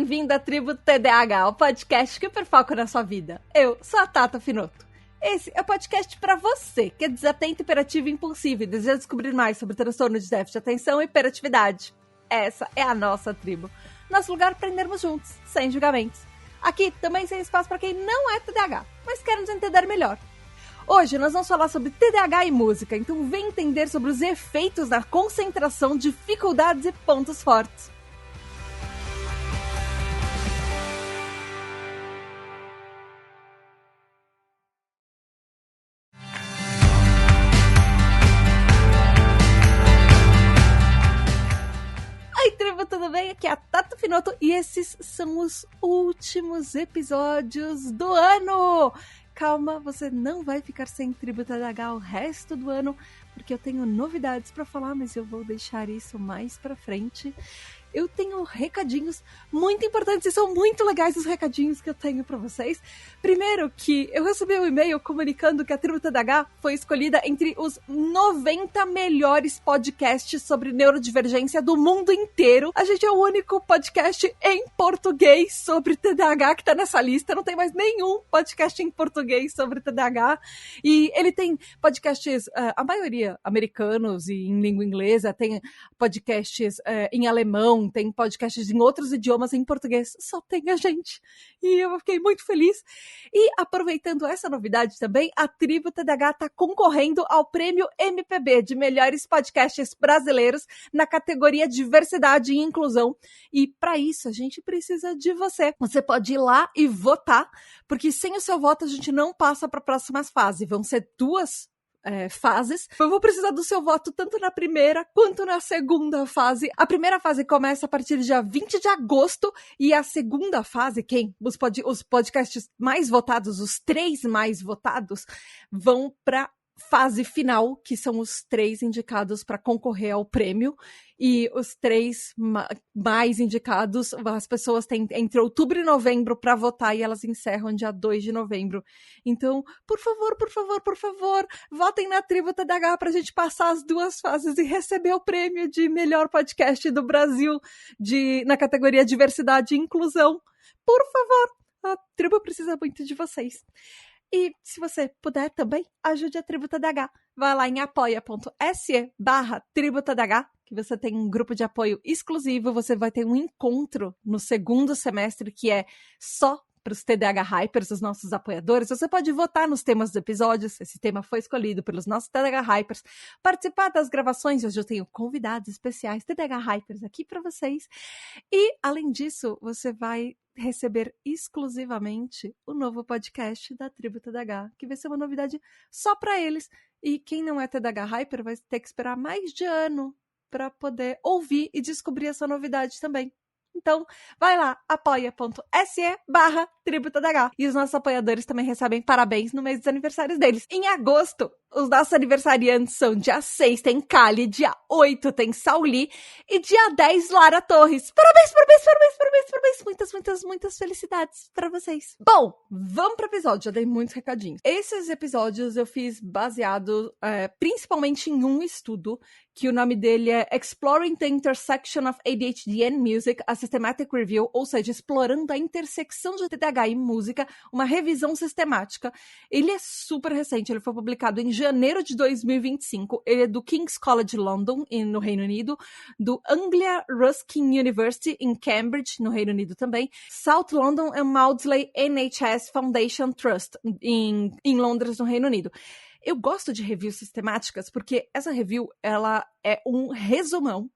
bem-vindo à Tribo TDAH, o podcast que hiperfoca na sua vida. Eu sou a Tata Finoto. Esse é o podcast para você, que é desatento, hiperativo e impulsivo e deseja descobrir mais sobre transtorno de déficit de atenção e hiperatividade. Essa é a nossa tribo. Nosso lugar para aprendermos juntos, sem julgamentos. Aqui também tem espaço para quem não é TDAH, mas quer nos entender melhor. Hoje nós vamos falar sobre TDAH e música, então vem entender sobre os efeitos da concentração, dificuldades e pontos fortes. Oi, tribo, tudo bem? Aqui é a Tata Finoto e esses são os últimos episódios do ano! Calma, você não vai ficar sem Tribo TDAH o resto do ano, porque eu tenho novidades para falar, mas eu vou deixar isso mais para frente. Eu tenho recadinhos muito importantes e são muito legais os recadinhos que eu tenho para vocês. Primeiro que eu recebi um e-mail comunicando que a Tribo TDAH foi escolhida entre os 90 melhores podcasts sobre neurodivergência do mundo inteiro. A gente é o único podcast em português sobre TDAH que tá nessa lista. Não tem mais nenhum podcast em português sobre TDAH. E ele tem podcasts, a maioria americanos e em língua inglesa, tem podcasts em alemão, tem podcasts em outros idiomas em português, só tem a gente. E eu fiquei muito feliz. E aproveitando essa novidade também, a Tribo TDAH está concorrendo ao prêmio MPB de melhores podcasts brasileiros na categoria Diversidade e Inclusão. E para isso a gente precisa de você. Você pode ir lá e votar, porque sem o seu voto a gente não passa para a próxima fase. Vão ser duas fases. Eu vou precisar do seu voto tanto na primeira quanto na segunda fase. A primeira fase começa a partir do dia 20 de agosto e a segunda fase, os podcasts mais votados, os 3 mais votados, vão para fase final, que são os 3 indicados para concorrer ao prêmio, e os 3 mais indicados, as pessoas têm entre outubro e novembro para votar e elas encerram dia 2 de novembro. Então, por favor, votem na Tribo TDAH pra gente passar as 2 fases e receber o prêmio de melhor podcast do Brasil na categoria Diversidade e Inclusão. Por favor, a Tribo precisa muito de vocês. E se você puder também, ajude a Tribo TDAH. Vai lá em apoia.se/Tribo TDAH, que você tem um grupo de apoio exclusivo. Você vai ter um encontro no segundo semestre que é só para os TDAH Hypers, os nossos apoiadores. Você pode votar nos temas dos episódios. Esse tema foi escolhido pelos nossos TDAH Hypers. Participar das gravações. Hoje eu tenho convidados especiais TDAH Hypers aqui para vocês. E, além disso, você vai receber exclusivamente o novo podcast da Tribo TDAH, que vai ser uma novidade só para eles. E quem não é TDAH Hyper vai ter que esperar mais de ano para poder ouvir e descobrir essa novidade também. Então, vai lá, apoia.se/Tribo TDAH. E os nossos apoiadores também recebem parabéns no mês dos aniversários deles. Em agosto, os nossos aniversariantes são dia 6 tem Kali, dia 8 tem Sauli e dia 10 Lara Torres. Parabéns! Muitas felicidades para vocês. Bom, vamos para o episódio. Já dei muitos recadinhos. Esses episódios eu fiz baseado principalmente em um estudo, que o nome dele é Exploring the Intersection of ADHD and Music, a Systematic Review, ou seja, explorando a intersecção de TDAH e música, uma revisão sistemática. Ele é super recente, ele foi publicado em janeiro de 2025, ele é do King's College London, no Reino Unido, do Anglia Ruskin University, em Cambridge, no Reino Unido também, South London and Maudsley NHS Foundation Trust, em Londres, no Reino Unido. Eu gosto de reviews sistemáticas porque essa review, ela é um resumão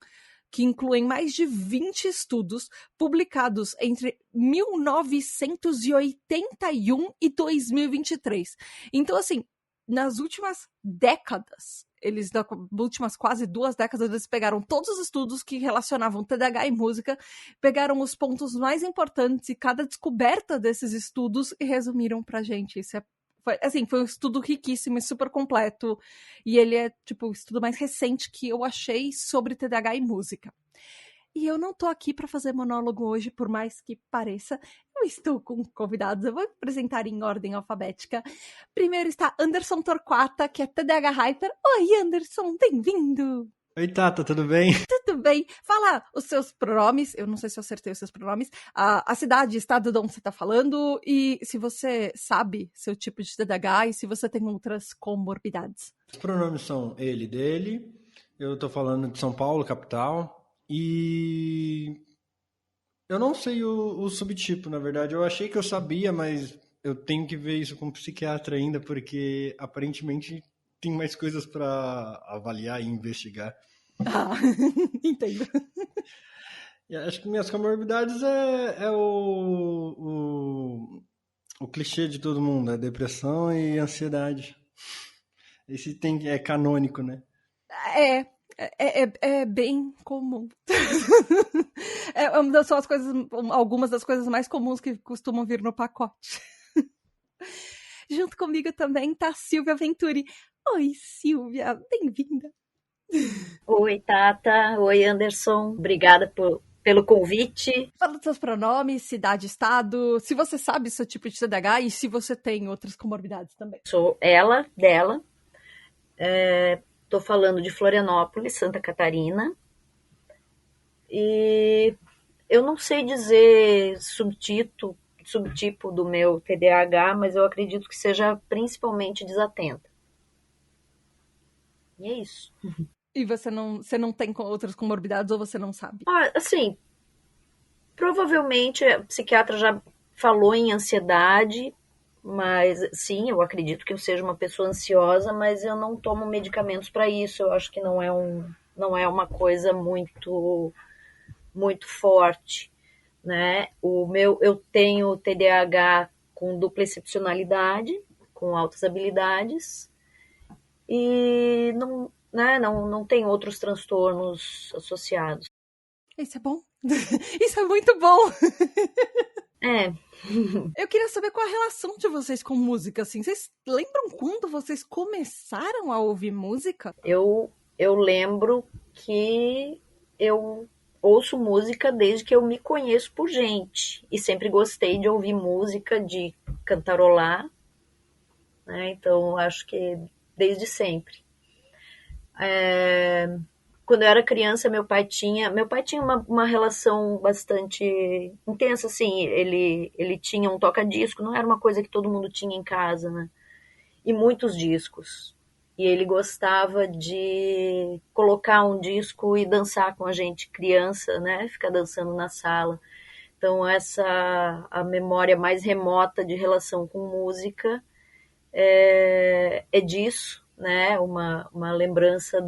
que inclui mais de 20 estudos publicados entre 1981 e 2023. Então, assim, nas últimas décadas, nas últimas quase 2 décadas, eles pegaram todos os estudos que relacionavam TDAH e música, pegaram os pontos mais importantes e cada descoberta desses estudos e resumiram pra gente. Isso foi um estudo riquíssimo e super completo. E ele é, o estudo mais recente que eu achei sobre TDAH e música. E eu não tô aqui para fazer monólogo hoje, por mais que pareça. Eu estou com convidados, eu vou apresentar em ordem alfabética. Primeiro está Anderson Torquata, que é TDAH Hyper. Oi, Anderson, bem-vindo! Oi, Tata, tudo bem? Tudo bem. Fala os seus pronomes, eu não sei se eu acertei os seus pronomes, a cidade, estado de onde você está falando e se você sabe seu tipo de TDAH e se você tem outras comorbidades. Os pronomes são ele, dele. Eu tô falando de São Paulo, capital. E eu não sei o subtipo, na verdade. Eu achei que eu sabia, mas eu tenho que ver isso com um psiquiatra ainda, porque aparentemente tem mais coisas para avaliar e investigar. Ah, entendo. E acho que minhas comorbidades é o clichê de todo mundo, é depressão e ansiedade. Esse é canônico, né? É, é bem comum. É uma das, são as coisas, algumas das coisas mais comuns que costumam vir no pacote. Junto comigo também tá a Silvia Venturi. Oi, Silvia, bem-vinda. Oi, Tata. Oi, Anderson. Obrigada pelo convite. Fala dos seus pronomes, cidade, estado, se você sabe seu tipo de TDAH e se você tem outras comorbidades também. Sou ela, dela. Estou falando de Florianópolis, Santa Catarina. E eu não sei dizer subtipo do meu TDAH, mas eu acredito que seja principalmente desatenta. E é isso. E você não tem outras comorbidades ou você não sabe? Assim, provavelmente a psiquiatra já falou em ansiedade, mas sim, eu acredito que eu seja uma pessoa ansiosa, mas eu não tomo medicamentos para isso. Eu acho que não é uma coisa muito forte, né? Eu tenho TDAH com dupla excepcionalidade, com altas habilidades e não tem outros transtornos associados. Isso é bom. Isso é muito bom. É, Eu queria saber qual a relação de vocês com música, assim. Vocês lembram quando vocês começaram a ouvir música? eu lembro que eu ouço música desde que eu me conheço por gente. E sempre gostei de ouvir música, de cantarolar, né? Então, acho que desde sempre. Quando eu era criança, meu pai tinha uma relação bastante intensa, assim. Ele tinha um toca-disco, não era uma coisa que todo mundo tinha em casa, né? E muitos discos. E ele gostava de colocar um disco e dançar com a gente, criança, né? Ficar dançando na sala. Então, a memória mais remota de relação com música é disso, né? Uma lembrança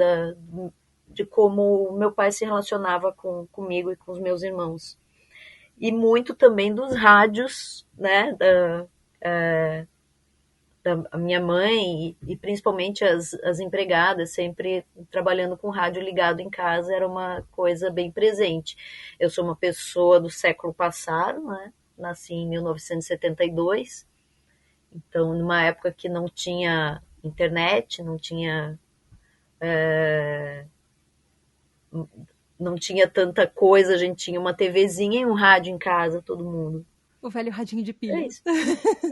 de como meu pai se relacionava comigo e com os meus irmãos. E muito também dos rádios, né? Da minha mãe e principalmente as empregadas sempre trabalhando com rádio ligado em casa era uma coisa bem presente. Eu sou uma pessoa do século passado, né? Nasci em 1972, então numa época que não tinha internet, não tinha tanta coisa, a gente tinha uma TVzinha e um rádio em casa, todo mundo. O velho radinho de É pilha. isso.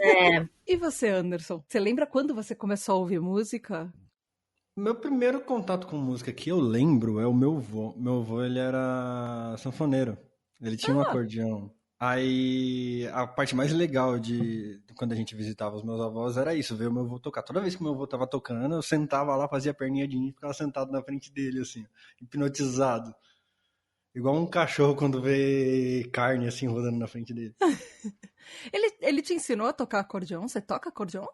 É, E você, Anderson? Você lembra quando você começou a ouvir música? Meu primeiro contato com música que eu lembro é o meu avô. Meu avô, ele era sanfoneiro. Ele tinha um Ah, acordeão. Aí, a parte mais legal de quando a gente visitava os meus avós era isso, ver o meu avô tocar. Toda vez que meu avô tava tocando, eu sentava lá, fazia a perninha de mim e ficava sentado na frente dele, assim, hipnotizado. Igual um cachorro quando vê carne, assim, rodando na frente dele. ele te ensinou a tocar acordeon? Você toca acordeon?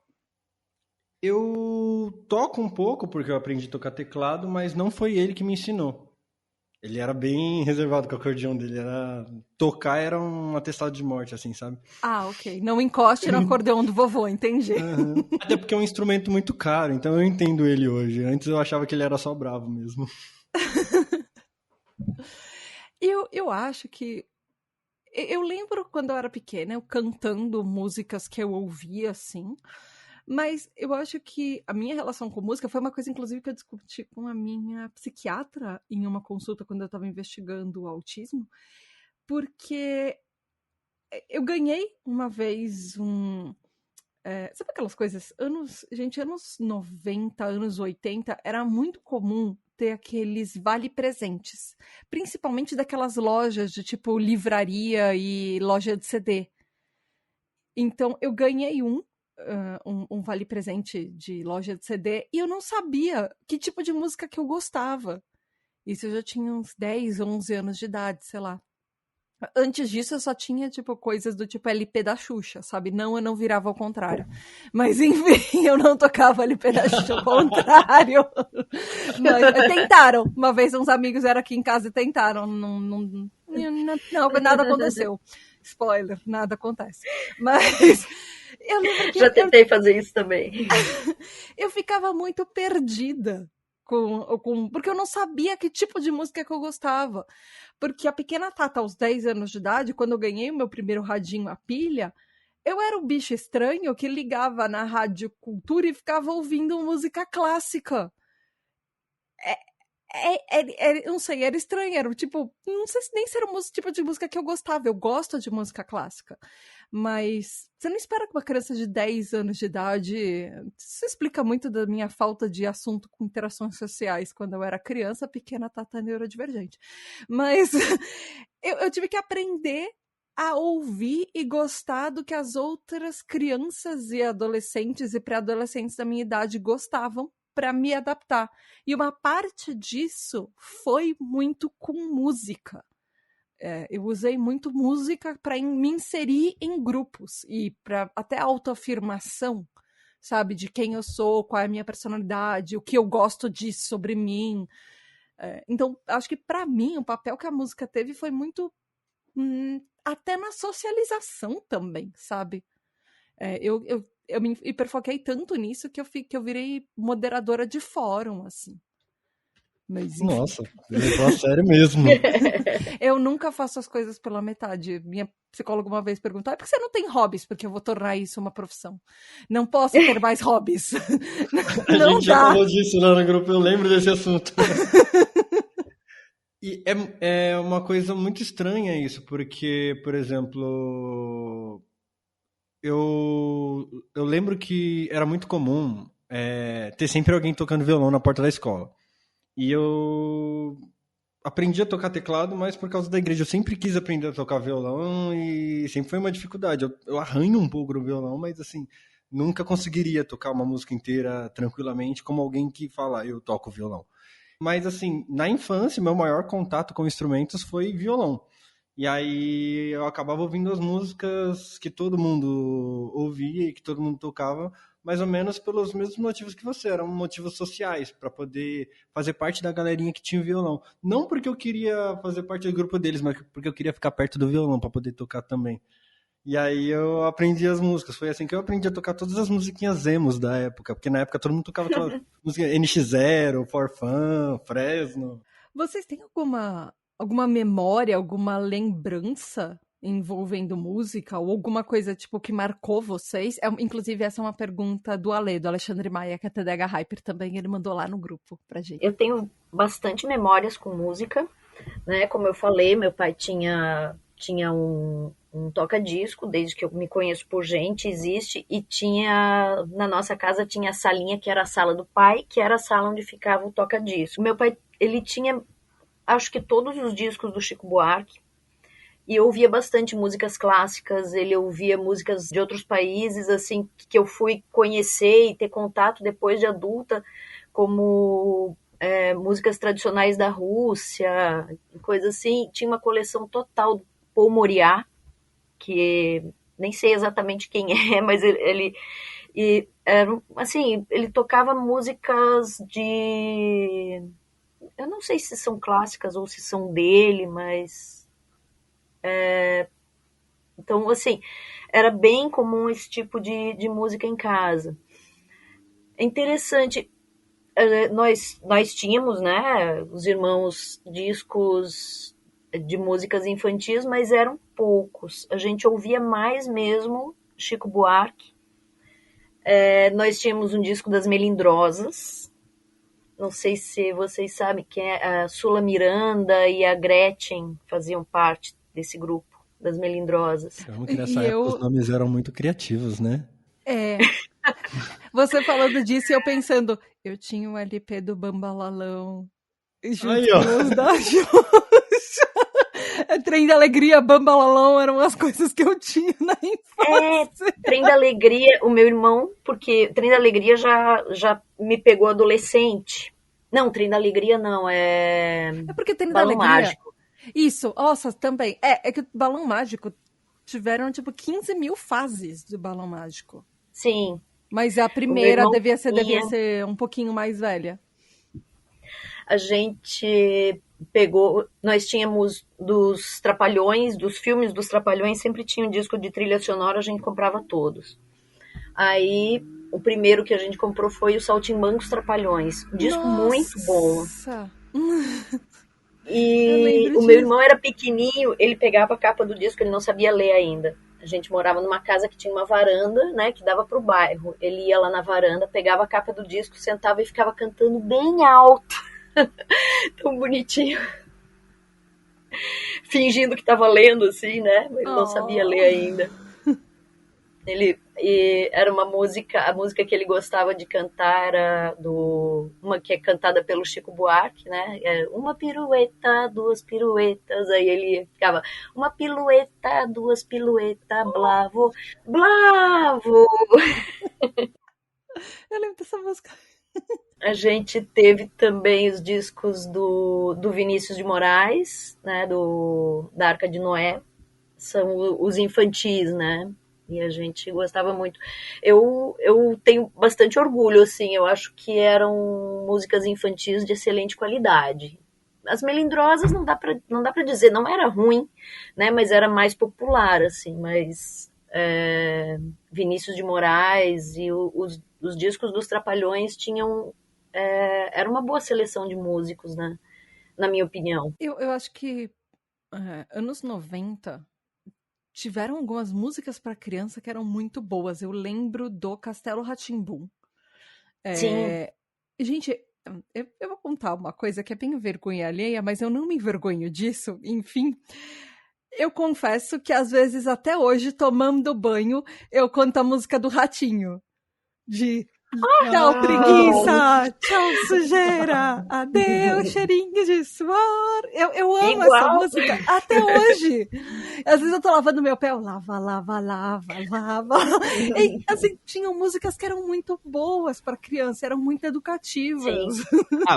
Eu toco um pouco, porque eu aprendi a tocar teclado, mas não foi ele que me ensinou. Ele era bem reservado com o acordeão dele. Tocar era um atestado de morte, assim, sabe? Ah, ok. Não encoste no acordeon do vovô, entendi. Aham. Até porque é um instrumento muito caro, então eu entendo ele hoje. Antes eu achava que ele era só bravo mesmo. Eu acho que. Eu lembro quando eu era pequena, eu cantando músicas que eu ouvia, assim. Mas eu acho que a minha relação com música foi uma coisa, inclusive, que eu discuti com a minha psiquiatra em uma consulta quando eu estava investigando o autismo. Porque eu ganhei uma vez Sabe aquelas coisas? Anos 90, anos 80, era muito comum ter aqueles vale-presentes. Principalmente daquelas lojas de tipo livraria e loja de CD. Então, eu ganhei um vale-presente de loja de CD e eu não sabia que tipo de música que eu gostava. Isso eu já tinha uns 10, 11 anos de idade, sei lá. Antes disso, eu só tinha, tipo, coisas do tipo LP da Xuxa, sabe? Não, eu não virava ao contrário. Mas, enfim, eu não tocava LP da Xuxa ao contrário. Mas, tentaram. Uma vez uns amigos eram aqui em casa e tentaram. Não, nada aconteceu. Spoiler, nada acontece. Mas eu lembro que Já tentei fazer isso também. eu ficava muito perdida porque eu não sabia que tipo de música que eu gostava. Porque a pequena Tata, aos 10 anos de idade, quando eu ganhei o meu primeiro radinho a pilha, eu era um bicho estranho que ligava na Rádio Cultura e ficava ouvindo música clássica. Eu não sei, era estranho, era tipo, não sei nem se era o tipo de música que eu gostava, eu gosto de música clássica, mas você não espera que uma criança de 10 anos de idade, isso explica muito da minha falta de assunto com interações sociais, quando eu era criança, pequena Tata neurodivergente, mas eu tive que aprender a ouvir e gostar do que as outras crianças e adolescentes e pré-adolescentes da minha idade gostavam, para me adaptar. E uma parte disso foi muito com música. Eu usei muito música para me inserir em grupos e para até autoafirmação, sabe? De quem eu sou, qual é a minha personalidade, o que eu gosto disso sobre mim. Então, acho que para mim, o papel que a música teve foi muito até na socialização também, sabe? Eu me hiperfoquei tanto nisso que eu virei moderadora de fórum, assim. Mas, enfim. Nossa, levou a sério mesmo. Eu nunca faço as coisas pela metade. Minha psicóloga uma vez perguntou, por que você não tem hobbies? Porque eu vou tornar isso uma profissão. Não posso ter mais hobbies. A gente já falou disso lá no grupo, eu lembro desse assunto. E é uma coisa muito estranha isso, porque, por exemplo, eu lembro que era muito comum ter sempre alguém tocando violão na porta da escola. E eu aprendi a tocar teclado, mas por causa da igreja. Eu sempre quis aprender a tocar violão e sempre foi uma dificuldade. Eu arranho um pouco no violão, mas assim, nunca conseguiria tocar uma música inteira tranquilamente como alguém que fala, eu toco violão. Mas assim, na infância, meu maior contato com instrumentos foi violão. E aí eu acabava ouvindo as músicas que todo mundo ouvia e que todo mundo tocava, mais ou menos pelos mesmos motivos que você, eram motivos sociais, para poder fazer parte da galerinha que tinha o violão. Não porque eu queria fazer parte do grupo deles, mas porque eu queria ficar perto do violão para poder tocar também. E aí eu aprendi as músicas, foi assim que eu aprendi a tocar todas as musiquinhas emos da época, porque na época todo mundo tocava aquela música NX0, Forfã, Fresno. Vocês têm alguma memória, alguma lembrança envolvendo música ou alguma coisa tipo que marcou vocês? Inclusive, essa é uma pergunta do Ale, do Alexandre Maia, que é TDH Hyper também, ele mandou lá no grupo pra gente. Eu tenho bastante memórias com música, né? Como eu falei, meu pai tinha um toca-disco, desde que eu me conheço por gente, existe, e na nossa casa tinha a salinha, que era a sala do pai, que era a sala onde ficava o toca-disco. Meu pai, ele tinha, acho que todos os discos do Chico Buarque, e ouvia bastante músicas clássicas, ele ouvia músicas de outros países, assim, que eu fui conhecer e ter contato depois de adulta, como músicas tradicionais da Rússia, coisa assim. Tinha uma coleção total do Paul Moriá, que nem sei exatamente quem é, mas ele era, assim, ele tocava músicas eu não sei se são clássicas ou se são dele, mas então, assim, era bem comum esse tipo de música em casa. É interessante, nós tínhamos, né, os irmãos, discos de músicas infantis, mas eram poucos. A gente ouvia mais mesmo Chico Buarque. Nós tínhamos um disco das Melindrosas. Não sei se vocês sabem que a Sula Miranda e a Gretchen faziam parte desse grupo das Melindrosas. Eu amo que nessa época os nomes eram muito criativos, né? É. Você falando disso e eu pensando, eu tinha um LP do Bambalalão junto Aí, ó. com os da Xuxa. Trem da Alegria, Bambalalão eram as coisas que eu tinha na infância. Trem da Alegria, o meu irmão, porque Trem da Alegria já me pegou adolescente. Não, Trem da Alegria não, É porque Trem da Balão Alegria... Mágico. Isso, nossa, também. É que o Balão Mágico tiveram, tipo, 15 mil fases do Balão Mágico. Sim. Mas a O meu primeira irmão devia tinha. ser um pouquinho mais velha. A gente pegou, nós tínhamos dos Trapalhões, dos filmes dos Trapalhões, sempre tinha um disco de trilha sonora, a gente comprava todos. Aí, o primeiro que a gente comprou foi o Saltimbancos Trapalhões, um disco muito bom. Nossa! Eu E lembro o meu disso. irmão era pequenininho, ele pegava a capa do disco, ele não sabia ler ainda. A gente morava numa casa que tinha uma varanda, né, que dava pro bairro. Ele ia lá na varanda, pegava a capa do disco, sentava e ficava cantando bem alto. Tão bonitinho. Fingindo que tava lendo, assim, né? Ele não sabia ler ainda. Era uma música, a música que ele gostava de cantar era uma que é cantada pelo Chico Buarque, né? Uma pirueta, duas piruetas. Aí ele ficava, uma pirueta, duas piruetas, blavo, blavo. Eu lembro dessa música. A gente teve também os discos do Vinícius de Moraes, né? Da Arca de Noé. São os infantis, né? E a gente gostava muito. Eu tenho bastante orgulho, assim, eu acho que eram músicas infantis de excelente qualidade. As Melindrosas não dá pra dizer, não era ruim, né? Mas era mais popular, assim, mas Vinícius de Moraes e os discos dos Trapalhões tinham... era uma boa seleção de músicos, né? Na minha opinião. Eu acho que anos 90 tiveram algumas músicas para criança que eram muito boas. Eu lembro do Castelo Rá-Tim-Bum. Sim. Gente, eu vou contar uma coisa que é bem vergonha alheia, mas eu não me envergonho disso. Enfim, eu confesso que às vezes até hoje, tomando banho, eu canto a música do Ratinho. De tchau, preguiça! Tchau, sujeira! Adeus, cheirinho de suor! Eu amo essa música até hoje! Às vezes eu tô lavando meu pé, eu lava, lava, lava, lava. E, assim, tinham músicas que eram muito boas para criança, eram muito educativas. Sim.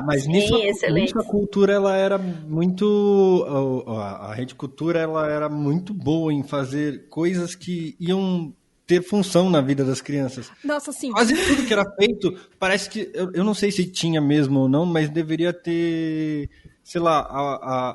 Mas nisso a cultura ela era muito... A Rede Cultura ela era muito boa em fazer coisas que iam ter função na vida das crianças. Nossa, sim. Quase tudo que era feito, parece que... Eu não sei se tinha mesmo ou não, mas deveria ter, sei lá,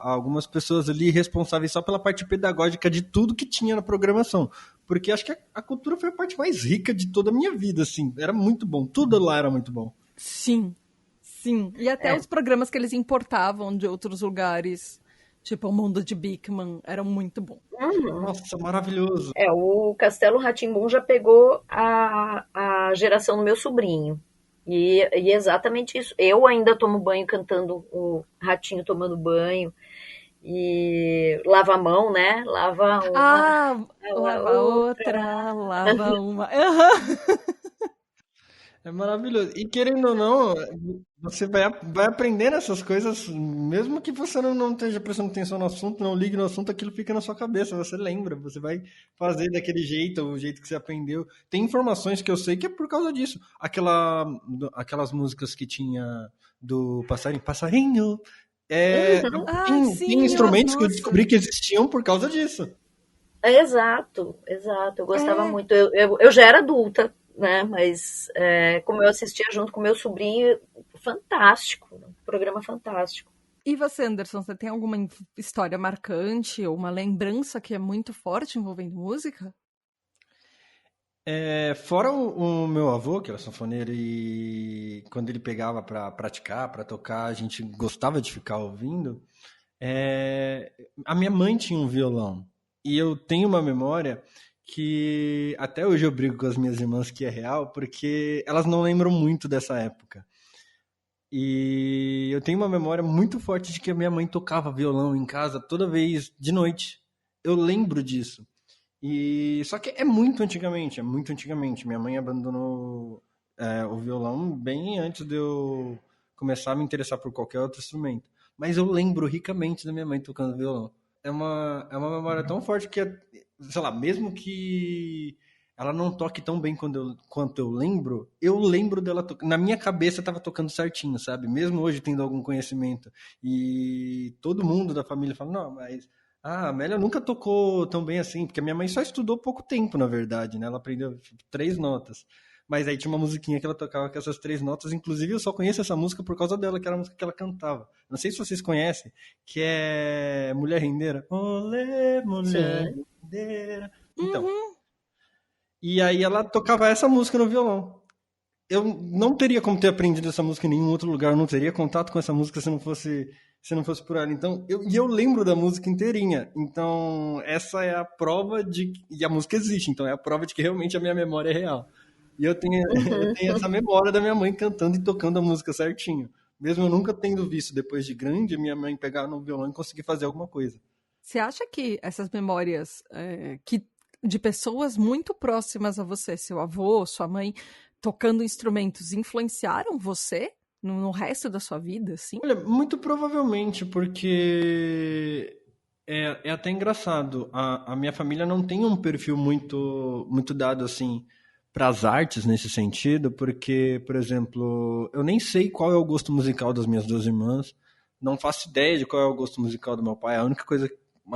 algumas pessoas ali responsáveis só pela parte pedagógica de tudo que tinha na programação. Porque acho que a cultura foi a parte mais rica de toda a minha vida, assim. Era muito bom. Tudo lá era muito bom. Sim. Sim. E até os programas que eles importavam de outros lugares... Tipo, o Mundo de Bigman, era muito bom. Nossa, maravilhoso. O Castelo Rá-Tim-Bum já pegou a geração do meu sobrinho. E exatamente isso. Eu ainda tomo banho cantando o Ratinho tomando banho. E lava a mão, né? Lava uma. Lava outra, lava uma. Uhum. É maravilhoso. E querendo ou não, você vai aprendendo essas coisas, mesmo que você não esteja prestando atenção no assunto, não ligue no assunto, aquilo fica na sua cabeça, você lembra, você vai fazer daquele jeito, o jeito que você aprendeu. Tem informações que eu sei que é por causa disso. Aquelas músicas que tinha do Passarinho, Passarinho. Tem instrumentos que eu descobri que existiam por causa disso. Exato. Eu gostava muito. Eu já era adulta, né? Mas como eu assistia junto com meu sobrinho, fantástico, programa fantástico. E você, Anderson, você tem alguma história marcante ou uma lembrança que é muito forte envolvendo música? Fora o meu avô, que era sanfoneiro, e quando ele pegava para praticar, para tocar, a gente gostava de ficar ouvindo. A minha mãe tinha um violão, e eu tenho uma memória que até hoje eu brigo com as minhas irmãs que é real, porque elas não lembram muito dessa época. E eu tenho uma memória muito forte de que a minha mãe tocava violão em casa toda vez de noite. Eu lembro disso. E só que é muito antigamente, é muito antigamente. Minha mãe abandonou o violão bem antes de eu começar a me interessar por qualquer outro instrumento. Mas eu lembro ricamente da minha mãe tocando violão. É uma memória tão forte que, sei lá, mesmo que ela não toque tão bem quanto eu lembro dela tocando. Na minha cabeça tava tocando certinho, sabe? Mesmo hoje tendo algum conhecimento. E todo mundo da família fala, não, mas a Amélia nunca tocou tão bem assim, porque a minha mãe só estudou pouco tempo, na verdade, né? Ela aprendeu tipo, 3 notas. Mas aí tinha uma musiquinha que ela tocava com essas 3 notas. Inclusive, eu só conheço essa música por causa dela, que era a música que ela cantava. Não sei se vocês conhecem, que é Mulher Rendeira. Olê, mulher Sim. rendeira. Então, Uhum. e aí ela tocava essa música no violão. Eu não teria como ter aprendido essa música em nenhum outro lugar, eu não teria contato com essa música se não fosse por ela. Então, eu lembro da música inteirinha. Então, essa é a prova de e a música existe, então é a prova de que realmente a minha memória é real. E eu tenho, eu Uhum. tenho essa memória da minha mãe cantando e tocando a música certinho. Mesmo eu nunca tendo visto depois de grande, minha mãe pegar no violão e conseguir fazer alguma coisa. Você acha que essas memórias de pessoas muito próximas a você, seu avô, sua mãe, tocando instrumentos, influenciaram você no resto da sua vida, assim? Olha, muito provavelmente, porque é até engraçado. A minha família não tem um perfil muito, muito dado assim para as artes nesse sentido, porque, por exemplo, eu nem sei qual é o gosto musical das minhas duas irmãs, não faço ideia de qual é o gosto musical do meu pai. A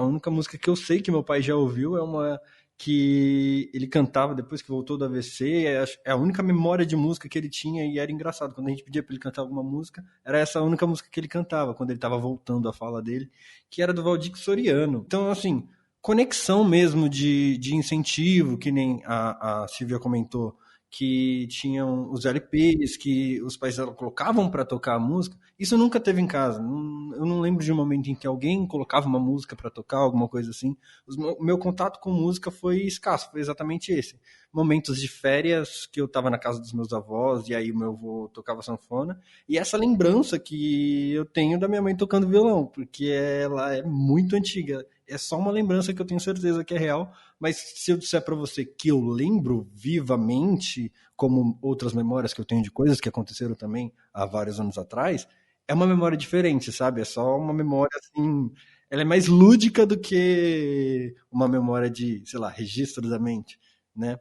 única música que eu sei que meu pai já ouviu é uma que ele cantava depois que voltou do AVC. É a única memória de música que ele tinha e era engraçado. Quando a gente pedia para ele cantar alguma música, era essa a única música que ele cantava quando ele estava voltando a fala dele, que era do Valdir Soriano. Então, assim, conexão mesmo de incentivo, que nem a Silvia comentou, que tinham os LPs que os pais dela colocavam para tocar a música, isso nunca teve em casa. Eu não lembro de um momento em que alguém colocava uma música para tocar, alguma coisa assim. O meu contato com música foi escasso, foi exatamente esse. Momentos de férias que eu estava na casa dos meus avós e aí o meu avô tocava sanfona, e essa lembrança que eu tenho da minha mãe tocando violão, porque ela é muito antiga. É só uma lembrança que eu tenho certeza que é real, mas se eu disser para você que eu lembro vivamente, como outras memórias que eu tenho de coisas que aconteceram também há vários anos atrás, é uma memória diferente, sabe? É só uma memória assim, ela é mais lúdica do que uma memória de, sei lá, registro da mente, né?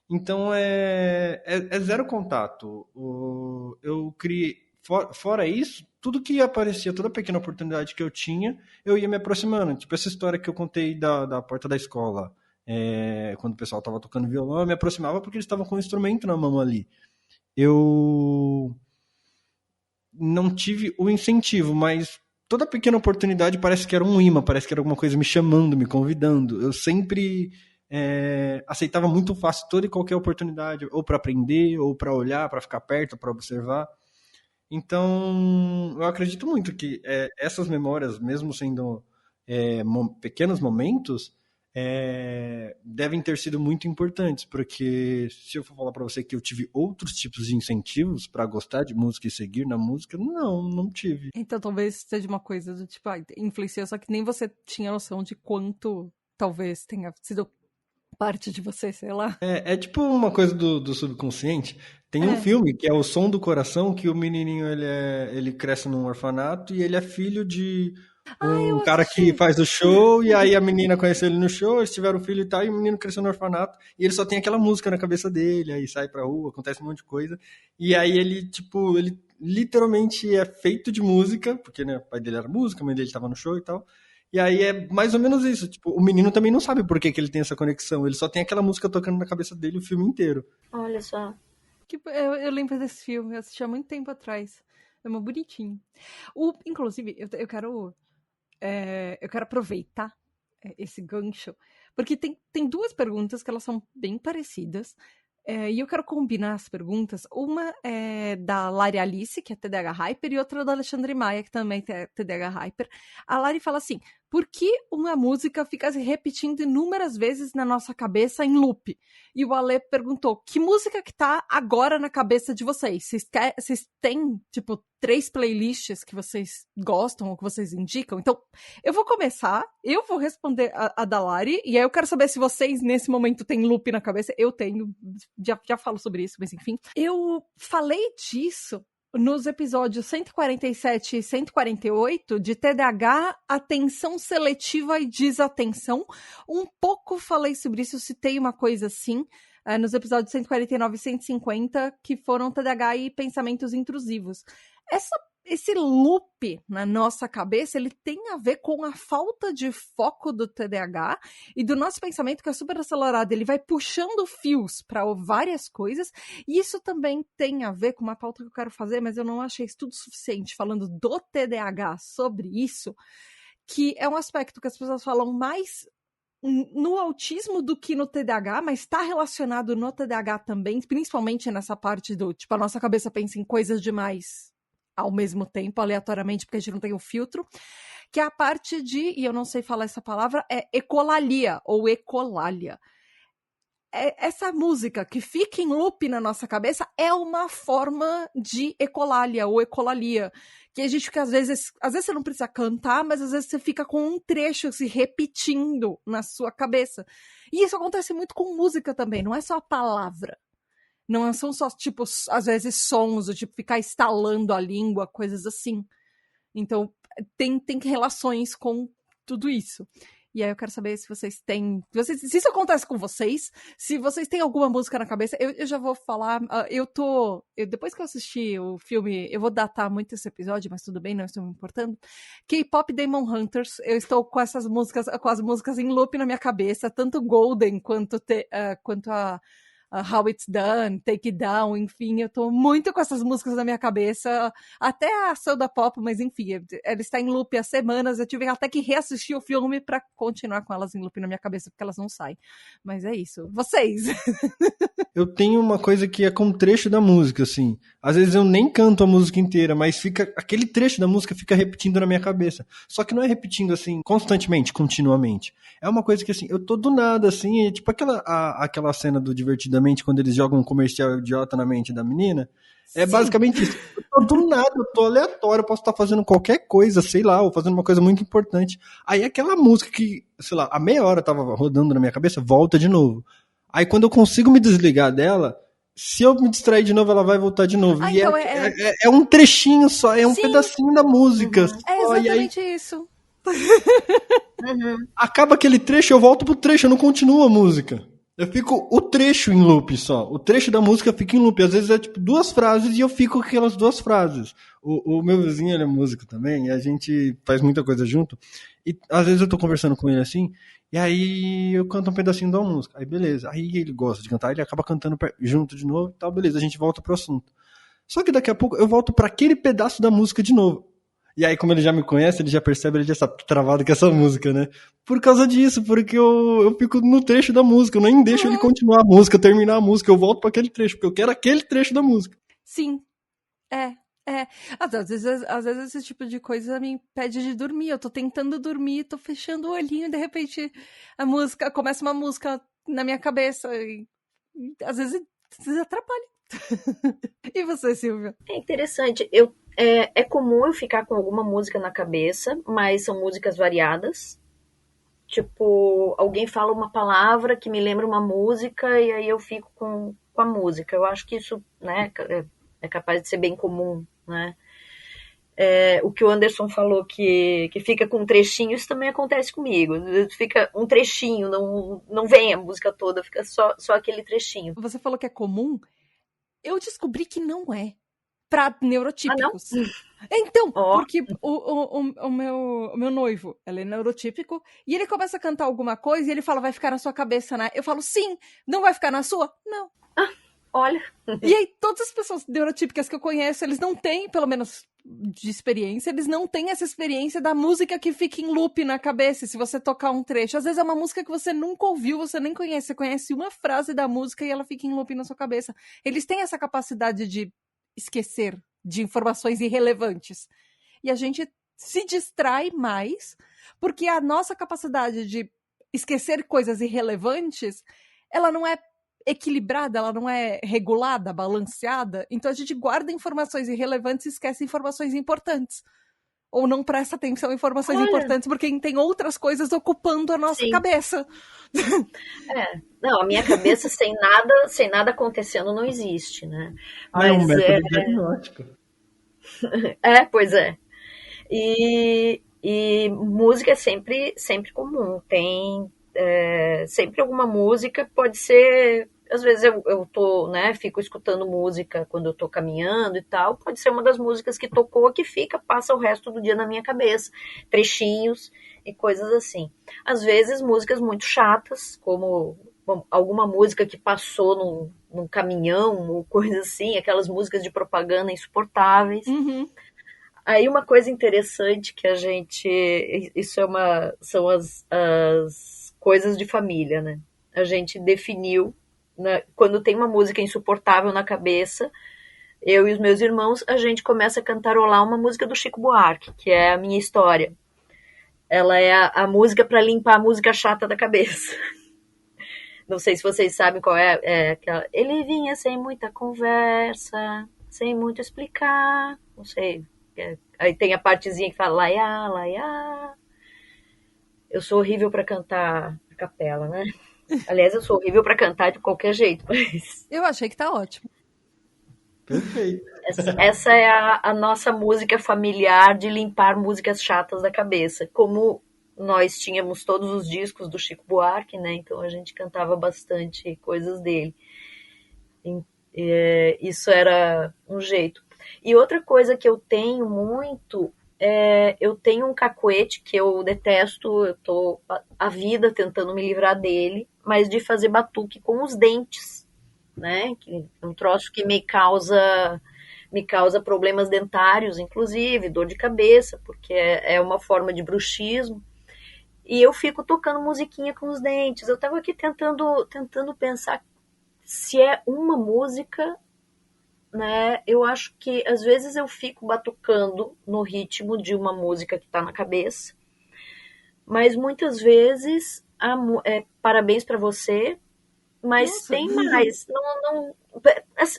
Então é zero contato. Eu criei, fora isso, tudo que aparecia, toda pequena oportunidade que eu tinha, eu ia me aproximando. Tipo essa história que eu contei da porta da escola. Quando o pessoal estava tocando violão, eu me aproximava porque eles estavam com o instrumento na mão ali. Eu não tive o incentivo, mas toda pequena oportunidade parece que era um imã, parece que era alguma coisa me chamando, me convidando. Eu sempre aceitava muito fácil toda e qualquer oportunidade, ou para aprender, ou para olhar, para ficar perto, para observar. Então, eu acredito muito que essas memórias, mesmo sendo pequenos momentos, devem ter sido muito importantes, porque se eu for falar para você que eu tive outros tipos de incentivos para gostar de música e seguir na música, não tive. Então talvez seja uma coisa do tipo, influenciou, só que nem você tinha noção de quanto talvez tenha sido parte de você, sei lá. É tipo uma coisa do subconsciente. Tem um É. filme que é O Som do Coração, que o menininho ele cresce num orfanato e ele é filho de um Eu cara que assisti. faz o show, e aí a menina conheceu ele no show, eles tiveram um filho e tal, e o menino cresceu no orfanato, e ele só tem aquela música na cabeça dele, aí sai pra rua, acontece um monte de coisa, e aí ele literalmente é feito de música, porque né, o pai dele era música, a mãe dele tava no show e tal, e aí é mais ou menos isso, tipo, o menino também não sabe por que ele tem essa conexão, ele só tem aquela música tocando na cabeça dele o filme inteiro. Olha só. Eu lembro desse filme, eu assisti há muito tempo atrás. É muito bonitinho. Inclusive, eu quero aproveitar esse gancho, porque tem duas perguntas que elas são bem parecidas, e eu quero combinar as perguntas. Uma é da Lari Alice, que é TDAH Hyper, e outra é da Alexandre Maia, que também é TDAH Hyper. A Lari fala assim, Por que uma música fica se repetindo inúmeras vezes na nossa cabeça em loop? E o Ale perguntou, que música que tá agora na cabeça de vocês? Vocês têm, tipo, 3 playlists que vocês gostam ou que vocês indicam? Então, eu vou começar, eu vou responder a da Lari, e aí eu quero saber se vocês, nesse momento, têm loop na cabeça. Eu tenho, já falo sobre isso, mas enfim. Eu falei disso nos episódios 147 e 148, de TDAH, atenção seletiva e desatenção. Um pouco falei sobre isso, citei uma coisa assim, nos episódios 149 e 150, que foram TDAH e pensamentos intrusivos. Esse loop na nossa cabeça, ele tem a ver com a falta de foco do TDAH e do nosso pensamento, que é super acelerado. Ele vai puxando fios para várias coisas, e isso também tem a ver com uma pauta que eu quero fazer, mas eu não achei estudo suficiente falando do TDAH sobre isso, que é um aspecto que as pessoas falam mais no autismo do que no TDAH, mas está relacionado no TDAH também, principalmente nessa parte do, tipo, a nossa cabeça pensa em coisas demais ao mesmo tempo, aleatoriamente, porque a gente não tem o filtro, que é a parte de, e eu não sei falar essa palavra, é ecolalia, ou ecolalia. Essa música que fica em loop na nossa cabeça é uma forma de ecolalia, ou ecolalia, que a gente fica, às vezes você não precisa cantar, mas às vezes você fica com um trecho se repetindo na sua cabeça. E isso acontece muito com música também, não é só a palavra. Não são só, tipo, às vezes sons, ou tipo, ficar estalando a língua, coisas assim. Então, tem relações com tudo isso. E aí eu quero saber se vocês têm... Se isso acontece com vocês, se vocês têm alguma música na cabeça, eu já vou falar... depois que eu assisti o filme, eu vou datar muito esse episódio, mas tudo bem, não estou me importando. K-Pop Demon Hunters, eu estou com as músicas em loop na minha cabeça, tanto Golden quanto a... How It's Done, Take It Down, enfim, eu tô muito com essas músicas na minha cabeça, até a Soda Pop, mas enfim, ela está em loop há semanas, eu tive até que reassistir o filme pra continuar com elas em loop na minha cabeça, porque elas não saem. Mas é isso. Vocês! Eu tenho uma coisa que é com trecho da música, assim. Às vezes eu nem canto a música inteira, mas aquele trecho da música fica repetindo na minha cabeça. Só que não é repetindo, assim, constantemente, continuamente. É uma coisa que, assim, eu tô do nada, assim, tipo aquela cena do Divertidamente, quando eles jogam um comercial idiota na mente da menina. É Sim. Basicamente isso. Eu tô do nada, eu tô aleatório, eu posso estar fazendo qualquer coisa, sei lá, ou fazendo uma coisa muito importante. Aí aquela música que, sei lá, há meia hora tava rodando na minha cabeça, volta de novo. Aí quando eu consigo me desligar dela, se eu me distrair de novo, ela vai voltar de novo. E então é um trechinho só, é um Sim. pedacinho da música. Uhum. É exatamente isso. Acaba aquele trecho, eu volto pro trecho, eu não continuo a música. Eu fico o trecho em loop só. O trecho da música fica em loop. Às vezes é tipo 2 frases e eu fico com aquelas 2 frases. O meu vizinho, ele é músico também, e a gente faz muita coisa junto. E às vezes eu tô conversando com ele assim, e aí eu canto um pedacinho da música. Aí beleza. Aí ele gosta de cantar, ele acaba cantando junto de novo e tal, beleza. A gente volta pro assunto. Só que daqui a pouco eu volto pra aquele pedaço da música de novo. E aí, como ele já me conhece, ele já percebe, ele já está travado com essa música, né? Por causa disso, porque eu fico no trecho da música, eu nem deixo ele continuar a música, terminar a música, eu volto para aquele trecho, porque eu quero aquele trecho da música. Sim, Às vezes esse tipo de coisa me impede de dormir, eu tô tentando dormir, tô fechando o olhinho e de repente começa uma música na minha cabeça e às vezes atrapalha. E você, Silvia? É interessante, é comum eu ficar com alguma música na cabeça, mas são músicas variadas. Tipo, alguém fala uma palavra que me lembra uma música e aí eu fico com a música. Eu acho que isso, né, é capaz de ser bem comum, né? O que o Anderson falou que fica com um trechinho, isso também acontece comigo. Fica um trechinho, não vem a música toda, fica só aquele trechinho. Você falou que é comum? Eu descobri que não é. Pra neurotípicos. Então, porque o meu noivo, ele é neurotípico, e ele começa a cantar alguma coisa e ele fala, vai ficar na sua cabeça, né? Eu falo, sim, não vai ficar na sua? Não. Olha. E aí, todas as pessoas neurotípicas que eu conheço, eles não têm, pelo menos de experiência, eles não têm essa experiência da música que fica em loop na cabeça, se você tocar um trecho. Às vezes é uma música que você nunca ouviu, você nem conhece, você conhece uma frase da música e ela fica em loop na sua cabeça. Eles têm essa capacidade de esquecer de informações irrelevantes. E a gente se distrai mais Porque a nossa capacidade de esquecer coisas irrelevantes, ela não é equilibrada, ela não é regulada, balanceada. Então a gente guarda informações irrelevantes e esquece informações importantes. Ou não presta atenção em informações importantes porque tem outras coisas ocupando a nossa cabeça. Não, a minha cabeça sem nada acontecendo não existe, né? É um método diagnóstico. Pois é. E música é sempre comum. Tem sempre alguma música, pode ser. Às vezes eu tô, né, fico escutando música quando eu tô caminhando e tal. Pode ser uma das músicas que tocou que passa o resto do dia na minha cabeça. Trechinhos e coisas assim. Às vezes músicas muito chatas, como alguma música que passou num caminhão ou coisa assim, aquelas músicas de propaganda insuportáveis. Uhum. Aí uma coisa interessante que isso são as coisas de família, né? A gente definiu, né, quando tem uma música insuportável na cabeça, eu e os meus irmãos, a gente começa a cantarolar uma música do Chico Buarque, que é A Minha História. Ela é a música para limpar a música chata da cabeça. Não sei se vocês sabem qual é aquela. Ele vinha sem muita conversa, sem muito explicar, não sei. Aí tem a partezinha que fala laiá, laiá. Eu sou horrível para cantar a capela, né? Aliás, eu sou horrível para cantar de qualquer jeito, mas... Eu achei que tá ótimo. Perfeito. Essa é a nossa música familiar de limpar músicas chatas da cabeça. Como nós tínhamos todos os discos do Chico Buarque, né? Então a gente cantava bastante coisas dele. Isso era um jeito. E outra coisa que eu tenho muito... eu tenho um cacuete que eu detesto, eu tô a vida tentando me livrar dele, mas de fazer batuque com os dentes, né? Que é um troço que me causa problemas dentários, inclusive, dor de cabeça, porque é uma forma de bruxismo. E eu fico tocando musiquinha com os dentes. Eu tava aqui tentando pensar se é uma música, né? Eu acho que às vezes eu fico batucando no ritmo de uma música que tá na cabeça, mas muitas vezes parabéns pra você, mas nossa, tem mais, não,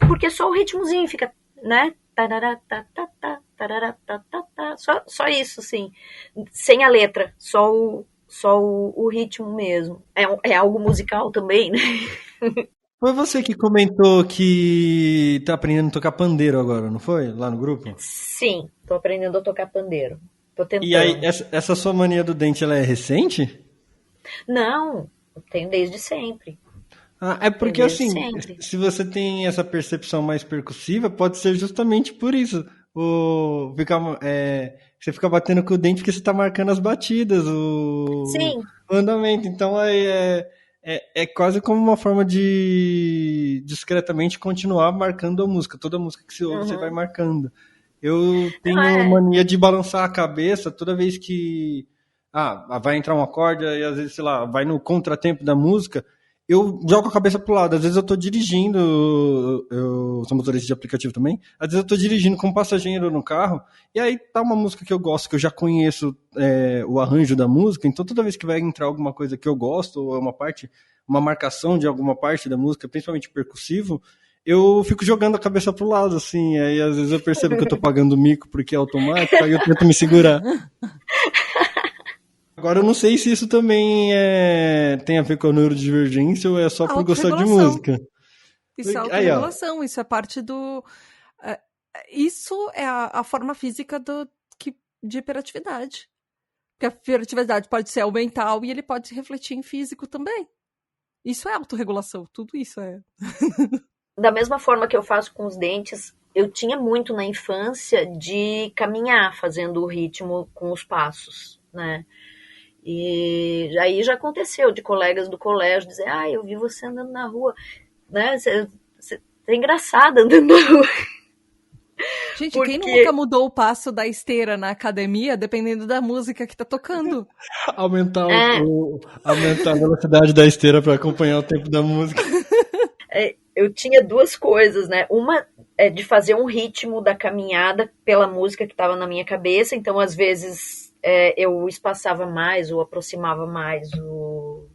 porque só o ritmozinho fica, né? Só isso, assim, sem a letra, só o ritmo mesmo. É algo musical também, né? Foi você que comentou que tá aprendendo a tocar pandeiro agora, não foi? Lá no grupo? Sim, tô aprendendo a tocar pandeiro. Tô tentando. E aí, essa sua mania do dente, ela é recente? Não, eu tenho desde sempre. É porque assim, se você tem essa percepção mais percussiva, pode ser justamente por isso. Você fica batendo com o dente porque você tá marcando as batidas, o andamento. Então é quase como uma forma de discretamente continuar marcando a música. Toda música que você ouve, você vai marcando. Eu tenho mania de balançar a cabeça toda vez que vai entrar um acorde e às vezes, sei lá, vai no contratempo da música, eu jogo a cabeça pro lado. Às vezes eu tô dirigindo, eu sou motorista de aplicativo também, às vezes eu tô dirigindo como passageiro no carro, e aí tá uma música que eu gosto, que eu já conheço o arranjo da música, então toda vez que vai entrar alguma coisa que eu gosto, ou uma marcação de alguma parte da música, principalmente percussivo, eu fico jogando a cabeça pro lado, assim, aí às vezes eu percebo que eu tô pagando mico porque é automático, aí eu tento me segurar. Agora eu não sei se isso também tem a ver com a neurodivergência ou é só por gostar de música. Isso é autorregulação, isso é parte do... Isso é a forma física de hiperatividade. Porque a hiperatividade pode ser mental e ele pode se refletir em físico também. Isso é autorregulação, tudo isso é... Da mesma forma que eu faço com os dentes, eu tinha muito na infância de caminhar fazendo o ritmo com os passos, né? E aí já aconteceu de colegas do colégio dizer, eu vi você andando na rua, né? Você é engraçada andando na rua. Gente, porque... quem nunca mudou o passo da esteira na academia, dependendo da música que tá tocando? Aumentar a velocidade da esteira para acompanhar o tempo da música. Eu tinha duas coisas, né? Uma de fazer um ritmo da caminhada pela música que estava na minha cabeça. Então, às vezes, eu espaçava mais ou aproximava mais o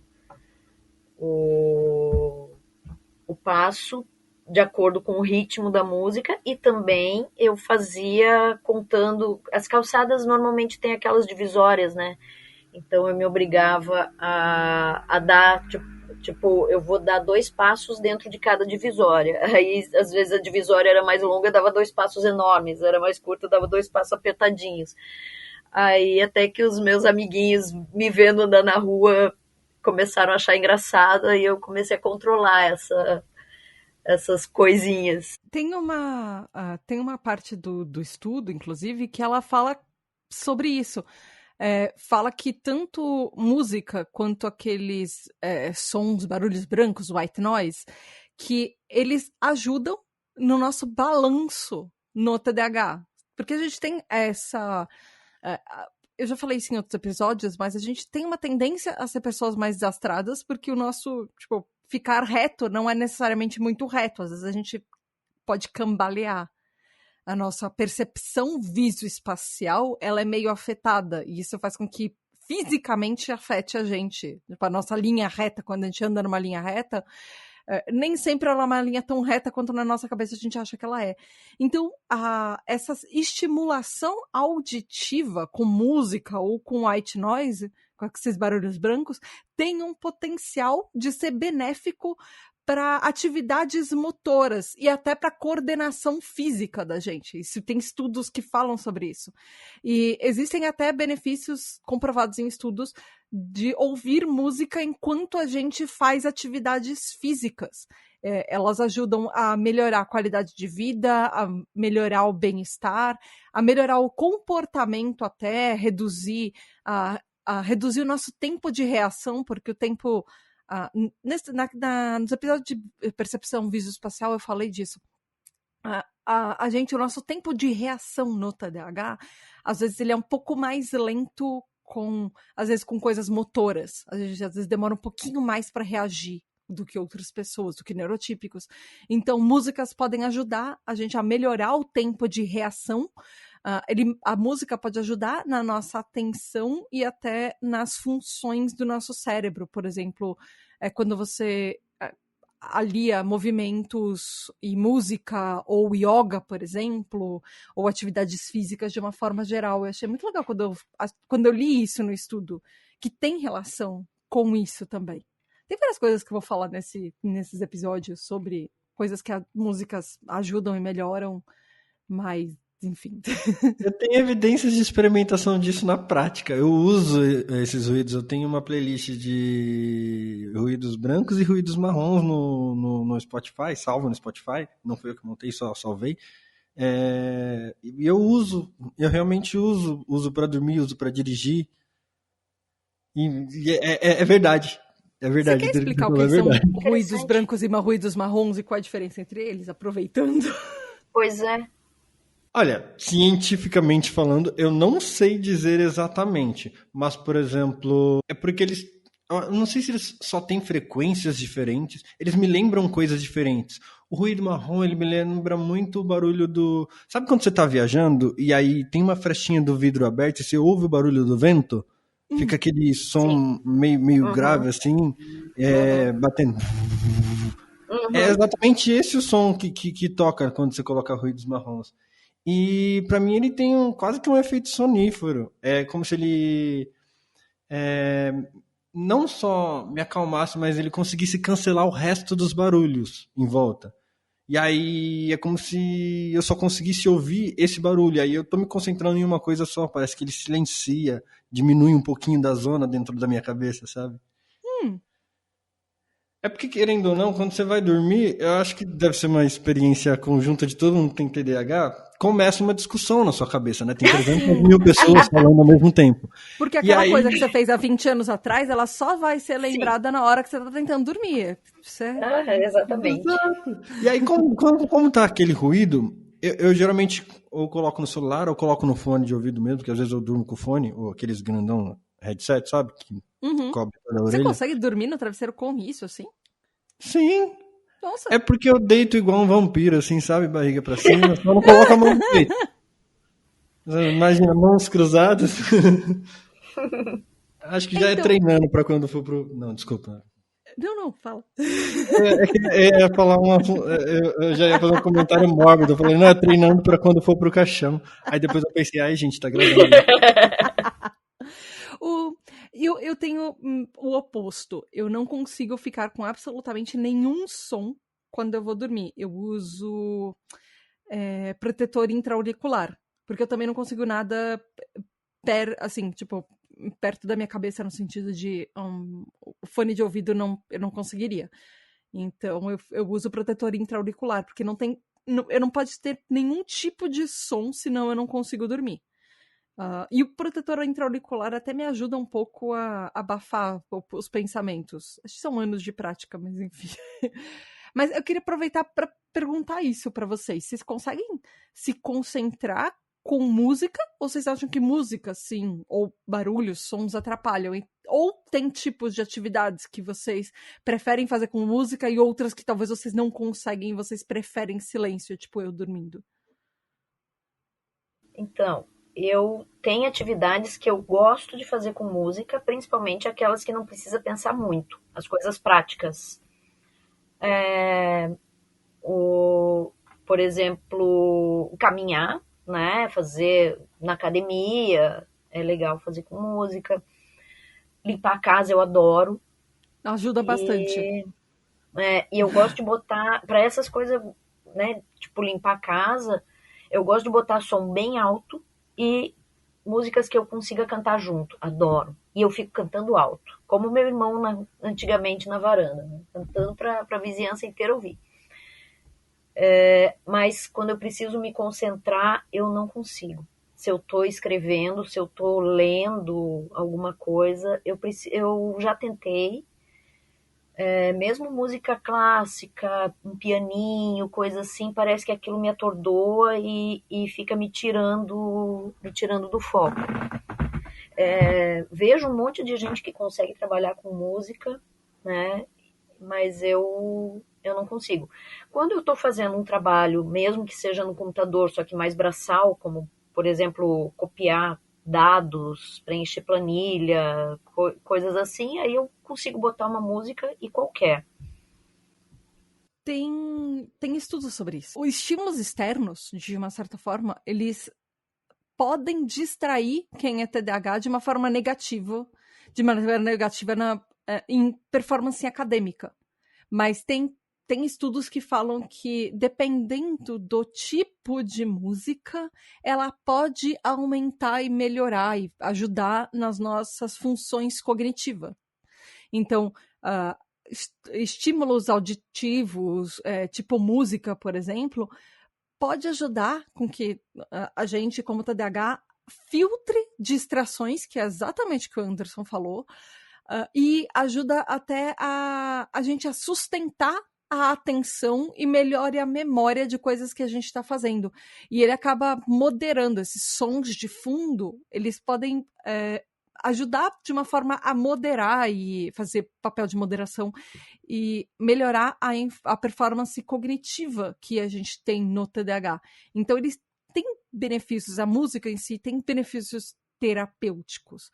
passo de acordo com o ritmo da música, e também eu fazia contando. As calçadas normalmente tem aquelas divisórias, né? Então eu me obrigava a dar, tipo, eu vou dar 2 passos dentro de cada divisória. Aí, às vezes, a divisória era mais longa, dava 2 passos enormes, era mais curta, dava 2 passos apertadinhos. Aí, até que os meus amiguinhos, me vendo andar na rua, começaram a achar engraçado, e eu comecei a controlar essas coisinhas. Tem uma parte do estudo, inclusive, que ela fala sobre isso. Fala que tanto música quanto aqueles sons, barulhos brancos, white noise, que eles ajudam no nosso balanço no TDAH. Porque a gente tem essa... eu já falei isso em outros episódios, mas a gente tem uma tendência a ser pessoas mais desastradas, porque o nosso, tipo, ficar reto não é necessariamente muito reto. Às vezes a gente pode cambalear. A nossa percepção visoespacial, ela é meio afetada, e isso faz com que fisicamente afete a gente. Tipo, a nossa linha reta, quando a gente anda numa linha reta, nem sempre ela é uma linha tão reta quanto na nossa cabeça a gente acha que ela é. Então, essa estimulação auditiva com música ou com white noise, com esses barulhos brancos, tem um potencial de ser benéfico para atividades motoras e até para coordenação física da gente. Isso tem estudos que falam sobre isso. E existem até benefícios comprovados em estudos de ouvir música enquanto a gente faz atividades físicas. Elas ajudam a melhorar a qualidade de vida, a melhorar o bem-estar, a melhorar o comportamento, até reduzir o nosso tempo de reação, porque o tempo... nos episódios de percepção visoespacial eu falei disso. O nosso tempo de reação no TDAH, às vezes ele é um pouco mais lento, às vezes com coisas motoras. A gente às vezes demora um pouquinho mais para reagir do que outras pessoas, do que neurotípicos. Então, músicas podem ajudar a gente a melhorar o tempo de reação. A música pode ajudar na nossa atenção e até nas funções do nosso cérebro. Por exemplo, quando você alia movimentos e música, ou yoga, por exemplo, ou atividades físicas de uma forma geral. Eu achei muito legal quando eu li isso no estudo, que tem relação com isso também. Tem várias coisas que eu vou falar nesses episódios sobre coisas que as músicas ajudam e melhoram, mas enfim. Eu tenho evidências de experimentação disso na prática. Eu uso esses ruídos. Eu tenho uma playlist de ruídos brancos e ruídos marrons no Spotify, salvo no Spotify. Não foi eu que montei, só salvei. E eu realmente uso para dormir, uso para dirigir. E é verdade. É verdade. Você quer explicar o que são ruídos brancos e ruídos marrons e qual a diferença entre eles, aproveitando? Pois é. Olha, cientificamente falando, eu não sei dizer exatamente, mas, por exemplo, é porque eles... Eu não sei se eles só têm frequências diferentes, eles me lembram coisas diferentes. O ruído marrom, ele me lembra muito o barulho do... Sabe quando você tá viajando e aí tem uma frestinha do vidro aberto e você ouve o barulho do vento? Fica aquele som meio grave, assim, batendo... É exatamente esse o som que toca quando você coloca ruídos marrons. E pra mim ele tem quase que um efeito sonífero. É como se ele não só me acalmasse, mas ele conseguisse cancelar o resto dos barulhos em volta. E aí é como se eu só conseguisse ouvir esse barulho. Aí eu tô me concentrando em uma coisa só. Parece que ele silencia, diminui um pouquinho da zona dentro da minha cabeça, sabe? É porque, querendo ou não, quando você vai dormir, eu acho que deve ser uma experiência conjunta de todo mundo que tem TDAH, começa uma discussão na sua cabeça, né? Tem 300 mil pessoas falando ao mesmo tempo. Porque aquela coisa que você fez há 20 anos atrás, ela só vai ser lembrada na hora que você tá tentando dormir. Exatamente. Exato. E aí, como tá aquele ruído, eu geralmente ou coloco no celular ou coloco no fone de ouvido mesmo, porque às vezes eu durmo com o fone, ou aqueles grandão headset, sabe? Que cobre toda a orelha. Você consegue dormir no travesseiro com isso, assim? Sim. Nossa. É porque eu deito igual um vampiro, assim, sabe? Barriga pra cima, só não coloco a mão no peito. Imagina, mãos cruzadas. Acho que já é Então, treinando pra quando for pro... Não, desculpa. não, fala. Eu ia falar eu já ia fazer um comentário mórbido. Eu falei, não, é treinando pra quando for pro caixão. Aí depois eu pensei, ai, gente, tá gravando. Eu tenho o oposto. Eu não consigo ficar com absolutamente nenhum som quando eu vou dormir. Eu uso protetor intra-auricular. Porque eu também não consigo nada assim, tipo, perto da minha cabeça, no sentido de fone de ouvido eu não conseguiria. Então eu uso protetor intra-auricular, porque eu não pode ter nenhum tipo de som, senão eu não consigo dormir. E o protetor intra-auricular até me ajuda um pouco a abafar os pensamentos. Acho que são anos de prática, mas enfim. Mas eu queria aproveitar para perguntar isso para vocês. Vocês conseguem se concentrar com música? Ou vocês acham que música, sim, ou barulhos, sons atrapalham? Ou tem tipos de atividades que vocês preferem fazer com música e outras que talvez vocês não conseguem e vocês preferem silêncio, tipo eu dormindo? Então, eu tenho atividades que eu gosto de fazer com música, principalmente aquelas que não precisa pensar muito, as coisas práticas. Por exemplo, caminhar, né? Fazer na academia, é legal fazer com música. Limpar a casa eu adoro. Ajuda bastante. E eu gosto de botar, para essas coisas, né? Tipo, limpar a casa, eu gosto de botar som bem alto e músicas que eu consiga cantar junto. Adoro. E eu fico cantando alto. Como meu irmão antigamente na varanda, né? Cantando para a vizinhança inteira ouvir. Mas quando eu preciso me concentrar, eu não consigo. Se eu estou escrevendo, se eu estou lendo alguma coisa, eu já tentei. Mesmo música clássica, um pianinho, coisa assim, parece que aquilo me atordoa e fica me tirando do foco. Vejo um monte de gente que consegue trabalhar com música, né? Mas eu não consigo. Quando eu estou fazendo um trabalho, mesmo que seja no computador, só que mais braçal, como, por exemplo, copiar dados, preencher planilha, coisas assim, aí eu consigo botar uma música e qualquer. Tem estudos sobre isso. Os estímulos externos, de uma certa forma, eles podem distrair quem é TDAH de maneira negativa em performance acadêmica. Mas tem estudos que falam que, dependendo do tipo de música, ela pode aumentar e melhorar e ajudar nas nossas funções cognitivas. Então, estímulos auditivos, tipo música, por exemplo, pode ajudar com que a gente, como TDAH, filtre distrações, que é exatamente o que o Anderson falou, e ajuda até a gente a sustentar a atenção e melhore a memória de coisas que a gente está fazendo. E ele acaba moderando esses sons de fundo, eles podem ajudar de uma forma a moderar e fazer papel de moderação e melhorar a performance cognitiva que a gente tem no TDAH. Então, eles têm benefícios, a música em si tem benefícios terapêuticos.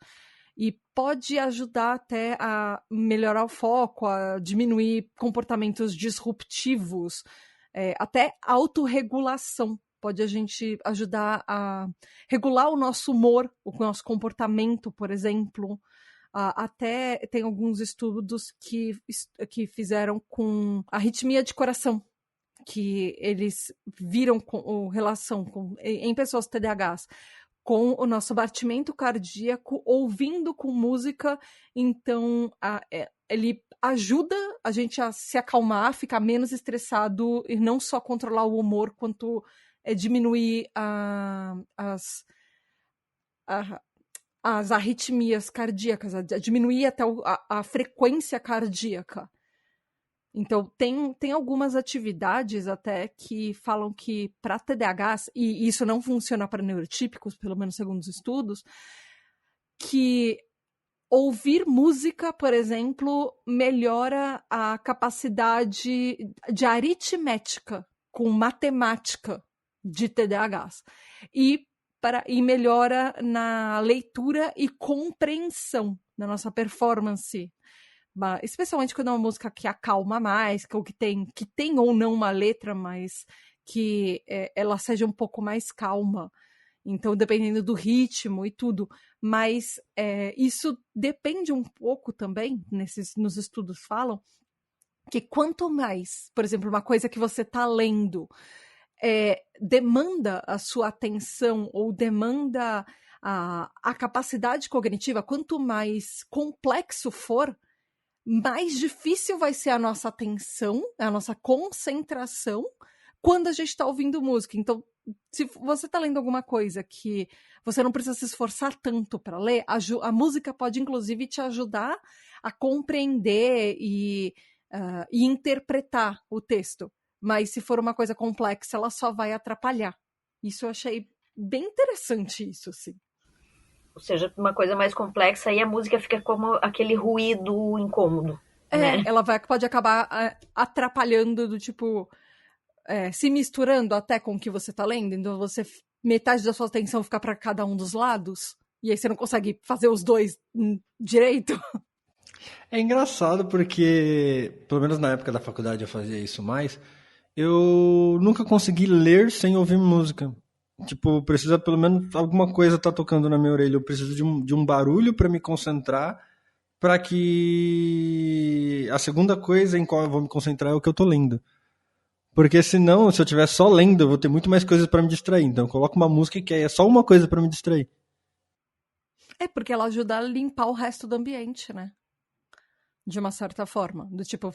E pode ajudar até a melhorar o foco, a diminuir comportamentos disruptivos, até autorregulação. Pode a gente ajudar a regular o nosso humor, o nosso comportamento, por exemplo. Até tem alguns estudos que fizeram com arritmia de coração, que eles viram relação em pessoas TDAHs com o nosso batimento cardíaco, ouvindo com música. Então, ele ajuda a gente a se acalmar, ficar menos estressado e não só controlar o humor, quanto diminuir as arritmias cardíacas, a diminuir até a frequência cardíaca. Então, tem algumas atividades até que falam que para TDAHs, e isso não funciona para neurotípicos, pelo menos segundo os estudos, que ouvir música, por exemplo, melhora a capacidade de aritmética com matemática de TDAHs. E melhora na leitura e compreensão da nossa performance. Especialmente quando é uma música que acalma mais, ou que tem ou não uma letra, mas que ela seja um pouco mais calma. Então, dependendo do ritmo e tudo. Mas isso depende um pouco também, nos estudos falam, que quanto mais, por exemplo, uma coisa que você está lendo demanda a sua atenção ou demanda a capacidade cognitiva, quanto mais complexo for, mais difícil vai ser a nossa atenção, a nossa concentração, quando a gente está ouvindo música. Então, se você está lendo alguma coisa que você não precisa se esforçar tanto para ler, a música pode, inclusive, te ajudar a compreender e interpretar o texto. Mas se for uma coisa complexa, ela só vai atrapalhar. Isso eu achei bem interessante, isso, sim. Ou seja, uma coisa mais complexa, aí a música fica como aquele ruído incômodo. Né? Ela pode acabar atrapalhando, do tipo, se misturando até com o que você tá lendo. Então metade da sua atenção fica para cada um dos lados. E aí você não consegue fazer os dois direito. É engraçado porque, pelo menos na época da faculdade eu fazia isso mais, eu nunca consegui ler sem ouvir música. Tipo, precisa pelo menos alguma coisa tá tocando na minha orelha. Eu preciso de um barulho para me concentrar, para que a segunda coisa em qual eu vou me concentrar é o que eu tô lendo. Porque senão, se eu estiver só lendo, eu vou ter muito mais coisas para me distrair. Então eu coloco uma música que é só uma coisa para me distrair. Porque ela ajuda a limpar o resto do ambiente, né? De uma certa forma. Do tipo,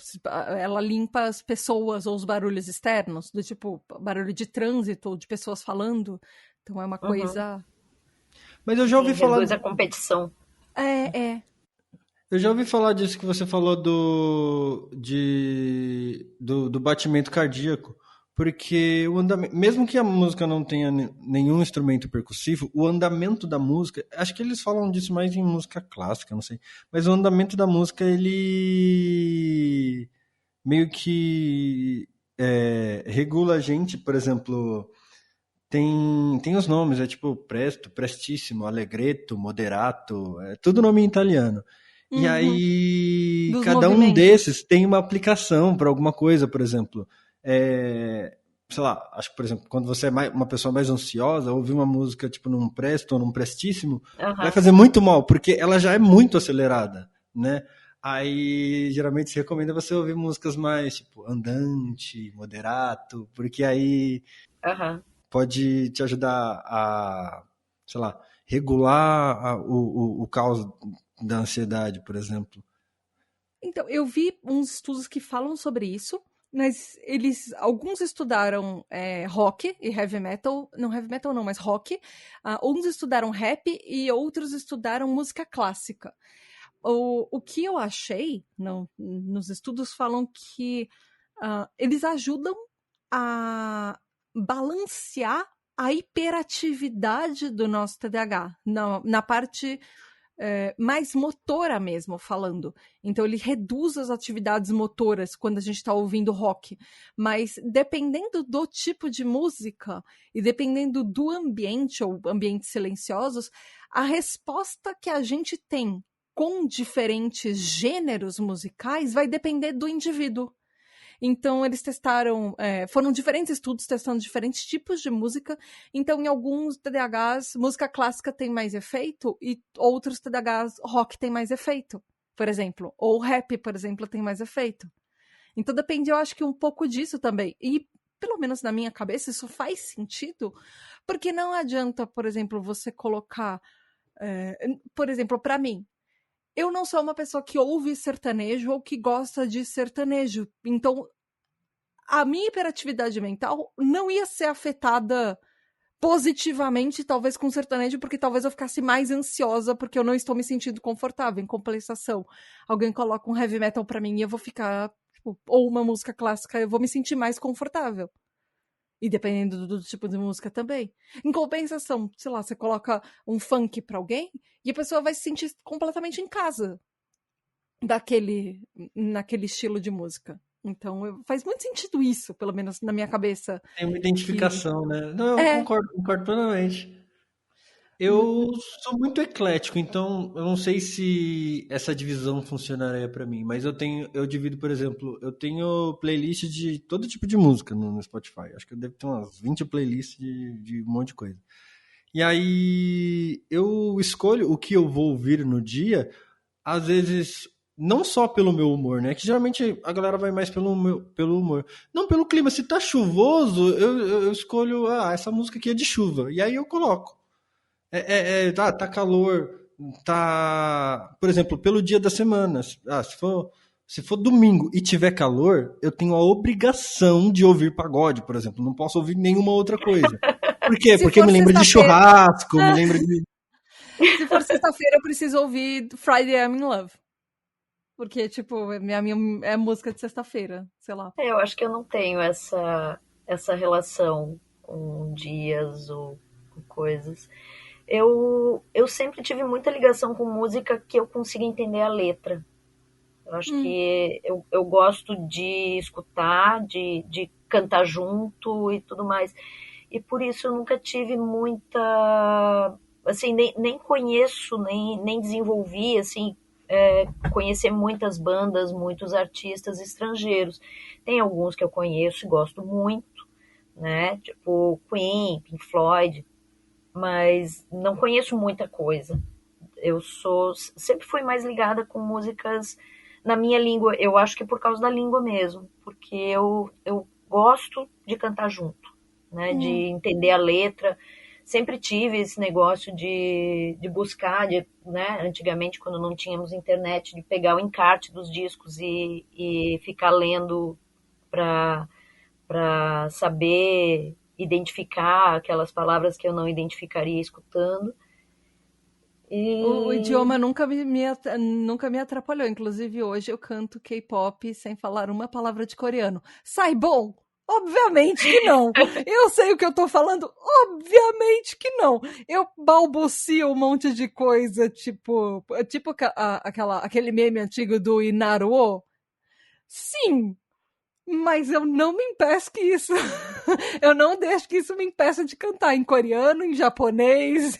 ela limpa as pessoas ou os barulhos externos, do tipo, barulho de trânsito ou de pessoas falando. Então é uma coisa... Mas eu já ouvi falar... Reduz a competição. Eu já ouvi falar disso que você falou do batimento cardíaco. Porque o andamento, mesmo que a música não tenha nenhum instrumento percussivo, o andamento da música, acho que eles falam disso mais em música clássica, não sei, mas o andamento da música, ele meio que regula a gente, por exemplo, tem os nomes, tipo presto, prestíssimo, allegretto, moderato, tudo nome em italiano. Uhum. E aí, Dos cada movimentos. um desses tem uma aplicação para alguma coisa, por exemplo. Sei lá, acho que, por exemplo, quando você é uma pessoa mais ansiosa, ouvir uma música tipo num presto ou num prestíssimo, vai fazer muito mal, porque ela já é muito acelerada, né? Aí, geralmente, se recomenda você ouvir músicas mais, tipo, andante, moderato, porque aí pode te ajudar a, sei lá, regular o caos da ansiedade, por exemplo. Então, eu vi uns estudos que falam sobre isso, mas alguns estudaram rock e heavy metal, não, mas rock. Uns estudaram rap e outros estudaram música clássica. O que eu achei, nos estudos falam que eles ajudam a balancear a hiperatividade do nosso TDAH, na parte mais motora mesmo, falando. Então ele reduz as atividades motoras quando a gente está ouvindo rock, mas dependendo do tipo de música e dependendo do ambiente ou ambientes silenciosos, a resposta que a gente tem com diferentes gêneros musicais vai depender do indivíduo. Então, eles testaram, foram diferentes estudos testando diferentes tipos de música. Então, em alguns TDAHs, música clássica tem mais efeito e outros TDAHs, rock tem mais efeito, por exemplo. Ou rap, por exemplo, tem mais efeito. Então, depende, eu acho que um pouco disso também. E, pelo menos na minha cabeça, isso faz sentido, porque não adianta, por exemplo, você colocar... por exemplo, para mim, eu não sou uma pessoa que ouve sertanejo ou que gosta de sertanejo. Então, a minha hiperatividade mental não ia ser afetada positivamente, talvez, com sertanejo, porque talvez eu ficasse mais ansiosa porque eu não estou me sentindo confortável. Em compensação, alguém coloca um heavy metal pra mim e eu vou ficar... ou uma música clássica, eu vou me sentir mais confortável. E dependendo do tipo de música também. Em compensação, sei lá, você coloca um funk pra alguém e a pessoa vai se sentir completamente em casa naquele estilo de música. Então, faz muito sentido isso, pelo menos na minha cabeça. Tem uma Que identificação, né? Não, eu é. concordo plenamente. Eu sou muito eclético, então eu não sei se essa divisão funcionaria pra mim, mas eu divido, por exemplo, eu tenho playlist de todo tipo de música no Spotify. Acho que eu devo ter umas 20 playlists de um monte de coisa. E aí eu escolho o que eu vou ouvir no dia, às vezes não só pelo meu humor, né? Que geralmente a galera vai mais pelo humor. Não pelo clima. Se tá chuvoso, eu escolho, essa música aqui é de chuva. E aí eu coloco. Tá calor, tá. Por exemplo, pelo dia da semana. Se for domingo e tiver calor, eu tenho a obrigação de ouvir pagode, por exemplo. Não posso ouvir nenhuma outra coisa. Por quê? Se Porque for me lembra de sexta-feira. churrasco, me lembra de. Se for sexta-feira, eu preciso ouvir Friday I'm in Love. Porque, tipo, minha é música de sexta-feira, sei lá. Eu acho que eu não tenho essa relação com dias ou com coisas. Eu sempre tive muita ligação com música que eu consiga entender a letra. Eu acho que eu gosto de escutar, de cantar junto e tudo mais. E por isso eu nunca tive muita. Assim, nem conheço, nem desenvolvi, assim, conhecer muitas bandas, muitos artistas estrangeiros. Tem alguns que eu conheço e gosto muito, né? Tipo Queen, Pink Floyd, mas não conheço muita coisa. Sempre fui mais ligada com músicas na minha língua. Eu acho que por causa da língua mesmo, porque eu gosto de cantar junto, né? De entender a letra. Sempre tive esse negócio de buscar, né? Antigamente, quando não tínhamos internet, de pegar o encarte dos discos e ficar lendo para saber identificar aquelas palavras que eu não identificaria escutando. O E idioma nunca me atrapalhou. Inclusive, hoje eu canto K-pop sem falar uma palavra de coreano. Sai bom? Obviamente que não. Eu sei o que eu tô falando? Obviamente que não. Eu balbucio um monte de coisa, tipo aquele meme antigo do Inaruo. Sim, mas eu não me impeço que isso. Eu não deixo que isso me impeça de cantar em coreano, em japonês.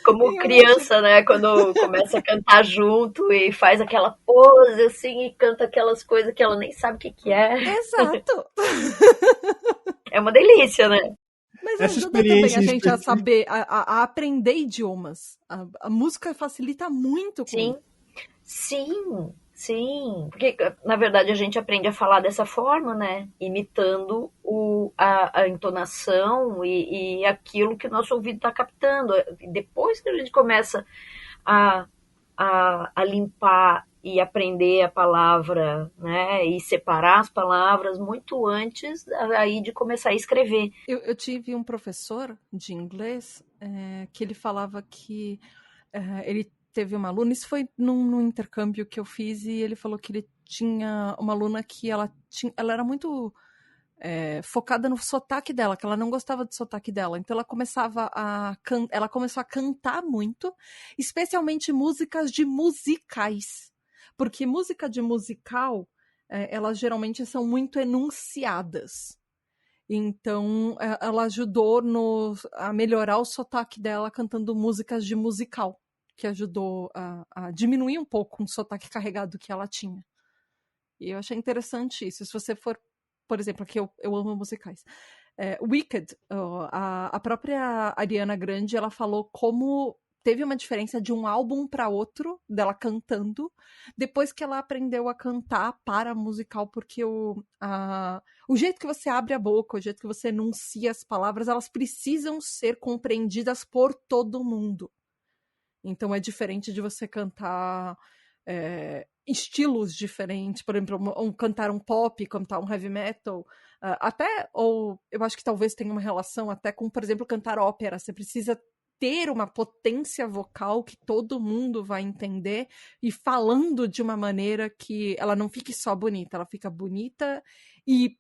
como Em um monte. criança, né, quando começa a cantar junto e faz aquela pose assim e canta aquelas coisas que ela nem sabe o que é. Exato. É uma delícia, né? Mas Essa ajuda também experiência a em gente a específico. saber, a aprender idiomas. A música facilita muito com Sim, isso. sim, sim. Porque, na verdade, a gente aprende a falar dessa forma, né? Imitando a entonação e aquilo que o nosso ouvido está captando. Depois que a gente começa a, a limpar e aprender a palavra, né? E separar as palavras muito antes aí de começar a escrever. Eu tive um professor de inglês que ele falava que ele teve uma aluna, isso foi num intercâmbio que eu fiz, e ele falou que ele tinha uma aluna que ela era muito focada no sotaque dela, que ela não gostava do sotaque dela. Então ela começou a cantar muito, especialmente músicas de musicais. Porque música de musical, elas geralmente são muito enunciadas. Então, ela ajudou a melhorar o sotaque dela cantando músicas de musical, que ajudou a diminuir um pouco o sotaque carregado que ela tinha. E eu achei interessante isso. Se você for, por exemplo, aqui eu amo musicais. Wicked, a própria Ariana Grande, ela falou como teve uma diferença de um álbum para outro dela cantando depois que ela aprendeu a cantar para musical, porque o jeito que você abre a boca, o jeito que você enuncia as palavras, elas precisam ser compreendidas por todo mundo. Então é diferente de você cantar estilos diferentes, por exemplo, cantar um pop, cantar um heavy metal, ou eu acho que talvez tenha uma relação até com, por exemplo, cantar ópera. Você precisa ter uma potência vocal que todo mundo vai entender e falando de uma maneira que ela não fique só bonita, ela fica bonita e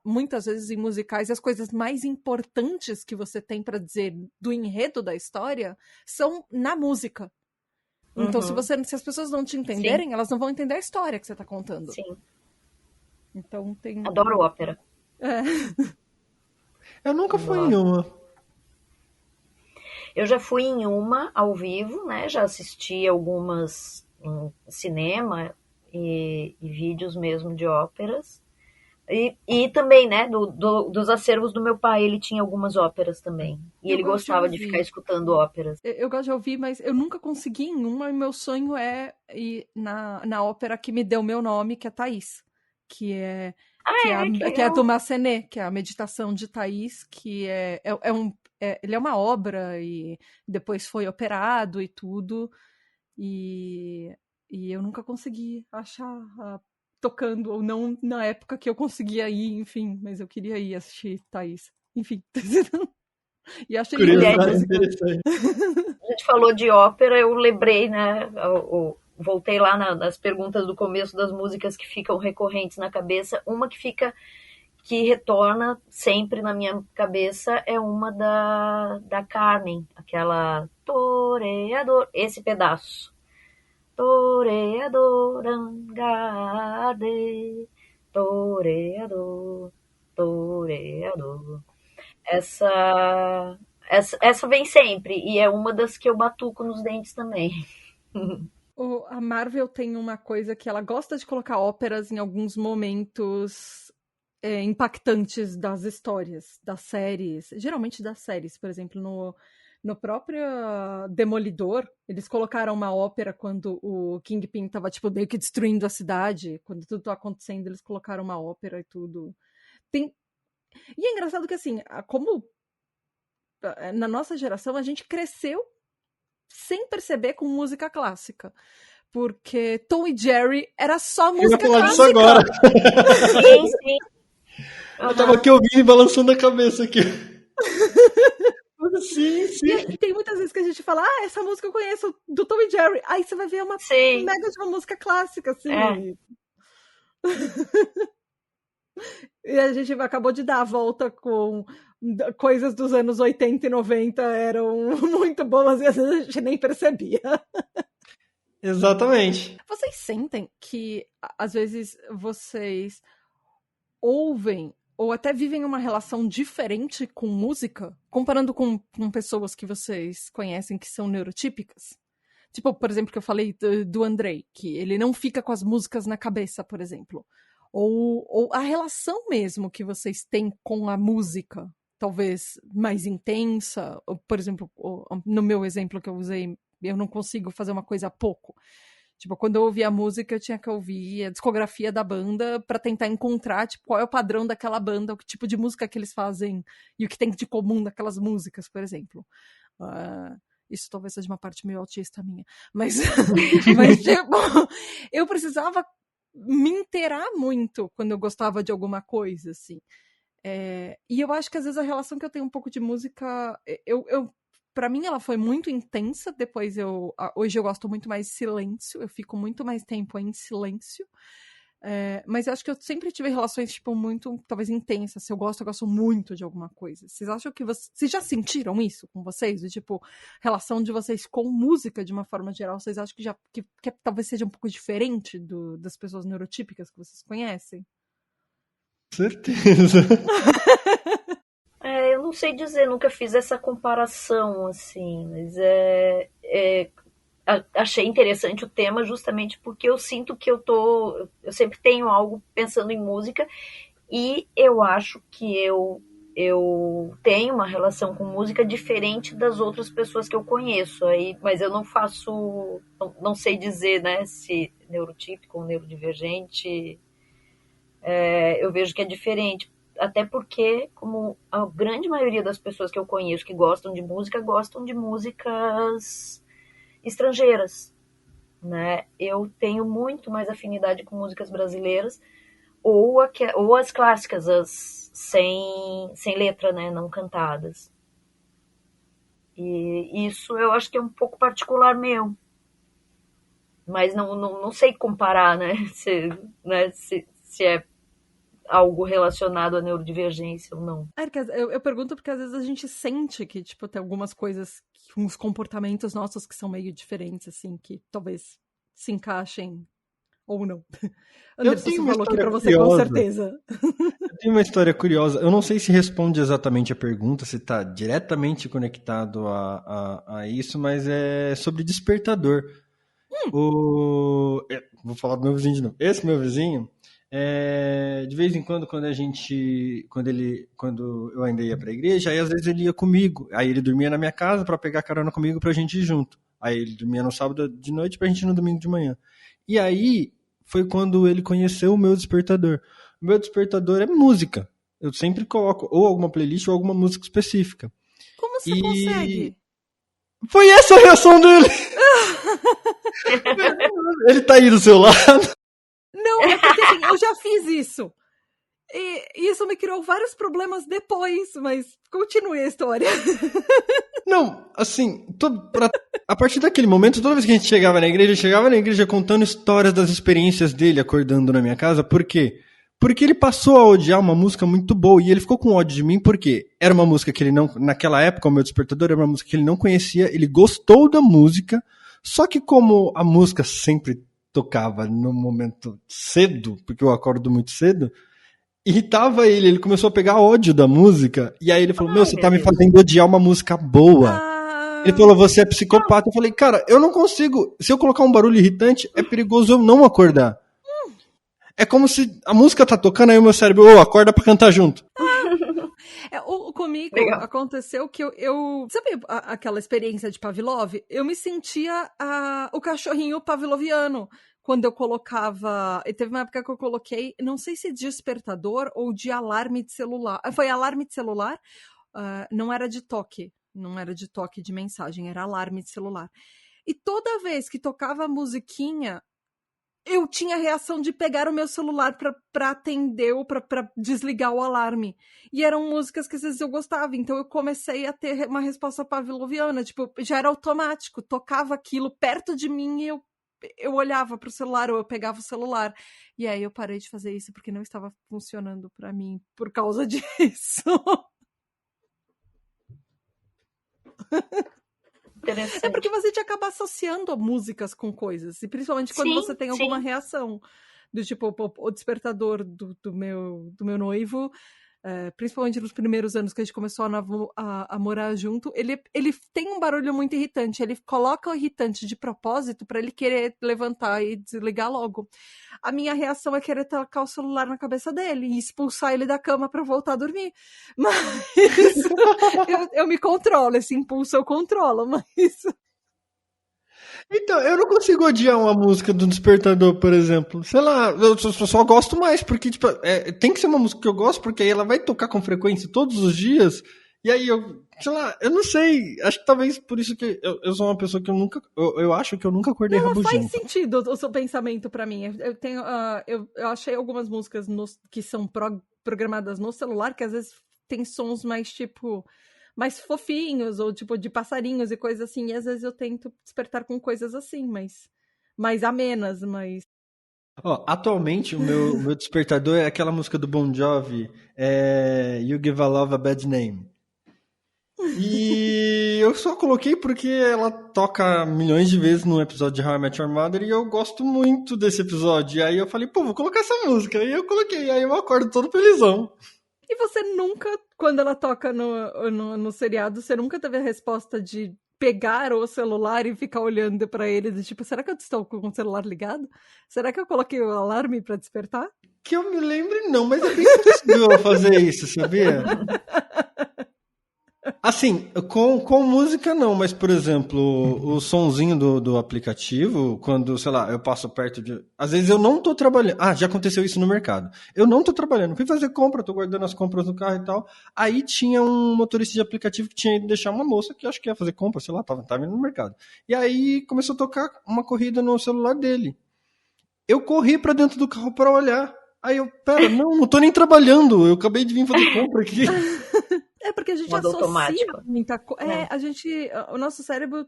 muitas vezes em musicais, as coisas mais importantes que você tem para dizer do enredo da história são na música. Então, se as pessoas não te entenderem, Sim. elas não vão entender a história que você está contando. Sim. Então tem. Adoro ópera. Eu nunca fui em uma. Eu já fui em uma ao vivo, né? Já assisti algumas em cinema e vídeos mesmo de óperas. E também, né, dos acervos do meu pai, ele tinha algumas óperas também. E Eu ele gosto gostava de de ouvir. ficar escutando óperas. Eu gosto de ouvir, mas eu nunca consegui em uma, e meu sonho é ir na ópera que me deu meu nome, que é Thaís. Que é que é do Massenet, que é a meditação de Thaís, que ele é uma obra e depois foi operado e tudo. E eu nunca consegui achar tocando, ou não na época que eu conseguia ir, enfim, mas eu queria ir assistir Thaís. Enfim. E achei linda essa Curiosidade música. interessante. A gente falou de ópera, eu lembrei, né? Voltei lá nas perguntas do começo das músicas que ficam recorrentes na cabeça. Uma que retorna sempre na minha cabeça é uma da Carmen, aquela Toreador, esse pedaço. Toreador, angade, toreador, toreador. Essa vem sempre, e é uma das que eu batuco nos dentes também. A Marvel tem uma coisa que ela gosta de colocar óperas em alguns momentos impactantes das histórias, das séries, geralmente das séries, por exemplo, no próprio Demolidor, eles colocaram uma ópera quando o Kingpin tava, tipo, meio que destruindo a cidade, quando tudo tá acontecendo, eles colocaram uma ópera e tudo. E é engraçado que, assim, como na nossa geração, a gente cresceu sem perceber com música clássica. Porque Tom e Jerry era só música falar clássica. disso agora. Sim, sim. Eu tava aqui ouvindo e balançando a cabeça aqui. Sim, sim. E tem muitas vezes que a gente fala, essa música eu conheço do Tom e Jerry. Aí você vai ver uma Sim. mega de uma música clássica, assim. É. E a gente acabou de dar a volta com coisas dos anos 80 e 90 eram muito boas e às vezes a gente nem percebia. Exatamente. Vocês sentem que, às vezes, vocês ouvem ou até vivem uma relação diferente com música, comparando com pessoas que vocês conhecem que são neurotípicas? Tipo, por exemplo, que eu falei do Andrei, que ele não fica com as músicas na cabeça, por exemplo. Ou a relação mesmo que vocês têm com a música, talvez mais intensa. Ou, por exemplo, no meu exemplo que eu usei, eu não consigo fazer uma coisa a pouco. Tipo, quando eu ouvia a música, eu tinha que ouvir a discografia da banda para tentar encontrar, tipo, qual é o padrão daquela banda, o que tipo de música que eles fazem e o que tem de comum daquelas músicas, por exemplo. Isso talvez seja uma parte meio autista minha. Mas tipo, eu precisava me inteirar muito quando eu gostava de alguma coisa, assim. E eu acho que às vezes a relação que eu tenho um pouco de música, para mim ela foi muito intensa, depois hoje eu gosto muito mais de silêncio, eu fico muito mais tempo em silêncio, mas eu acho que eu sempre tive relações, tipo, muito, talvez intensas, se eu gosto muito de alguma coisa. Vocês acham que vocês já sentiram isso com vocês? De, tipo, relação de vocês com música, de uma forma geral, vocês acham que talvez seja um pouco diferente das pessoas neurotípicas que vocês conhecem? Certeza. Eu não sei dizer, nunca fiz essa comparação, assim, mas achei interessante o tema justamente porque eu sinto que eu sempre tenho algo pensando em música e eu acho que eu tenho uma relação com música diferente das outras pessoas que eu conheço, mas eu não faço, não sei dizer, né, se neurotípico ou neurodivergente, eu vejo que é diferente. Até porque, como a grande maioria das pessoas que eu conheço que gostam de músicas estrangeiras, né? Eu tenho muito mais afinidade com músicas brasileiras ou as clássicas, as sem letra, né? Não cantadas. E isso eu acho que é um pouco particular meu. Mas não sei comparar, né? Se é algo relacionado à neurodivergência ou não. Eu pergunto porque às vezes a gente sente que, tipo, tem algumas coisas, uns comportamentos nossos que são meio diferentes, assim, que talvez se encaixem ou não. Anderson, você falou aqui pra você com certeza. Eu tenho uma história curiosa. Eu não sei se responde exatamente a pergunta, se está diretamente conectado a isso, mas é sobre despertador. Vou falar do meu vizinho de novo. Esse meu vizinho, de vez em quando, quando eu ainda ia para a igreja, aí às vezes ele ia comigo. Aí ele dormia na minha casa para pegar carona comigo para a gente ir junto. Aí ele dormia no sábado de noite para a gente ir no domingo de manhã. E aí foi quando ele conheceu o meu despertador. O meu despertador é música. Eu sempre coloco ou alguma playlist ou alguma música específica. Como você consegue? Foi essa a reação dele. Ele tá aí do seu lado. Não, é porque assim, eu já fiz isso. E isso me criou vários problemas depois, mas continue a história. Não, assim, a partir daquele momento, toda vez que a gente chegava na igreja contando histórias das experiências dele acordando na minha casa. Por quê? Porque ele passou a odiar uma música muito boa e ele ficou com ódio de mim porque era uma música que ele não, naquela época, o meu despertador era uma música que ele não conhecia, ele gostou da música, só que como a música sempre tocava no momento cedo, porque eu acordo muito cedo, irritava ele começou a pegar ódio da música, e aí ele falou, você tá me fazendo odiar uma música boa. Ele falou, você é psicopata. Eu falei, cara, eu não consigo, se eu colocar um barulho irritante, é perigoso eu não acordar. É como se a música tá tocando, aí o meu cérebro, acorda pra cantar junto. Comigo legal. Aconteceu que eu sabe aquela experiência de Pavlov? Eu me sentia o cachorrinho pavloviano. Quando eu colocava... Teve uma época que eu coloquei, não sei se despertador ou de alarme de celular. Foi alarme de celular, não era de toque. Não era de toque de mensagem, era alarme de celular. E toda vez que tocava a musiquinha, eu tinha a reação de pegar o meu celular pra atender ou pra desligar o alarme. E eram músicas que às vezes eu gostava. Então eu comecei a ter uma resposta pavloviana. Tipo, já era automático. Tocava aquilo perto de mim e eu olhava pro celular ou eu pegava o celular. E aí eu parei de fazer isso porque não estava funcionando pra mim por causa disso. É porque você te acaba associando músicas com coisas. E principalmente quando você tem alguma reação. Do tipo, o despertador do meu noivo, principalmente nos primeiros anos que a gente começou a morar junto, ele tem um barulho muito irritante. Ele coloca o irritante de propósito para ele querer levantar e desligar logo. A minha reação é querer tacar o celular na cabeça dele e expulsar ele da cama para voltar a dormir. Mas eu me controlo, esse impulso eu controlo, mas... Então, eu não consigo odiar uma música do Despertador, por exemplo. Sei lá, eu só gosto mais, porque tipo, tem que ser uma música que eu gosto, porque aí ela vai tocar com frequência todos os dias, e aí sei lá, eu não sei, acho que talvez por isso que eu sou uma pessoa que eu acho que eu nunca acordei rabugento. Não faz sentido o seu pensamento pra mim. Eu achei algumas músicas que são programadas no celular, que às vezes tem sons mais tipo... mais fofinhos, ou tipo de passarinhos e coisas assim, e às vezes eu tento despertar com coisas assim, mas mais amenas, mas... Atualmente o meu despertador é aquela música do Bon Jovi, You Give a Love a Bad Name. E eu só coloquei porque ela toca milhões de vezes num episódio de How I Met Your Mother e eu gosto muito desse episódio. E aí eu falei, vou colocar essa música. E eu coloquei, aí eu acordo todo felizão. E você nunca, quando ela toca no seriado, você nunca teve a resposta de pegar o celular e ficar olhando pra ele, do tipo, será que eu estou com o celular ligado? Será que eu coloquei o alarme pra despertar? Que eu me lembre, não, mas é bem possível eu fazer isso, sabia? Assim, com música não, mas, por exemplo, o sonzinho do aplicativo, quando, sei lá, eu passo perto de... Às vezes eu não tô trabalhando. Já aconteceu isso no mercado. Eu não tô trabalhando, fui fazer compra, tô guardando as compras no carro e tal. Aí tinha um motorista de aplicativo que tinha ido deixar uma moça que acho que ia fazer compra, sei lá, tava indo no mercado. E aí começou a tocar uma corrida no celular dele. Eu corri pra dentro do carro pra olhar. Aí eu, não tô nem trabalhando, eu acabei de vir fazer compra aqui. É porque a gente associa muita coisa. O nosso cérebro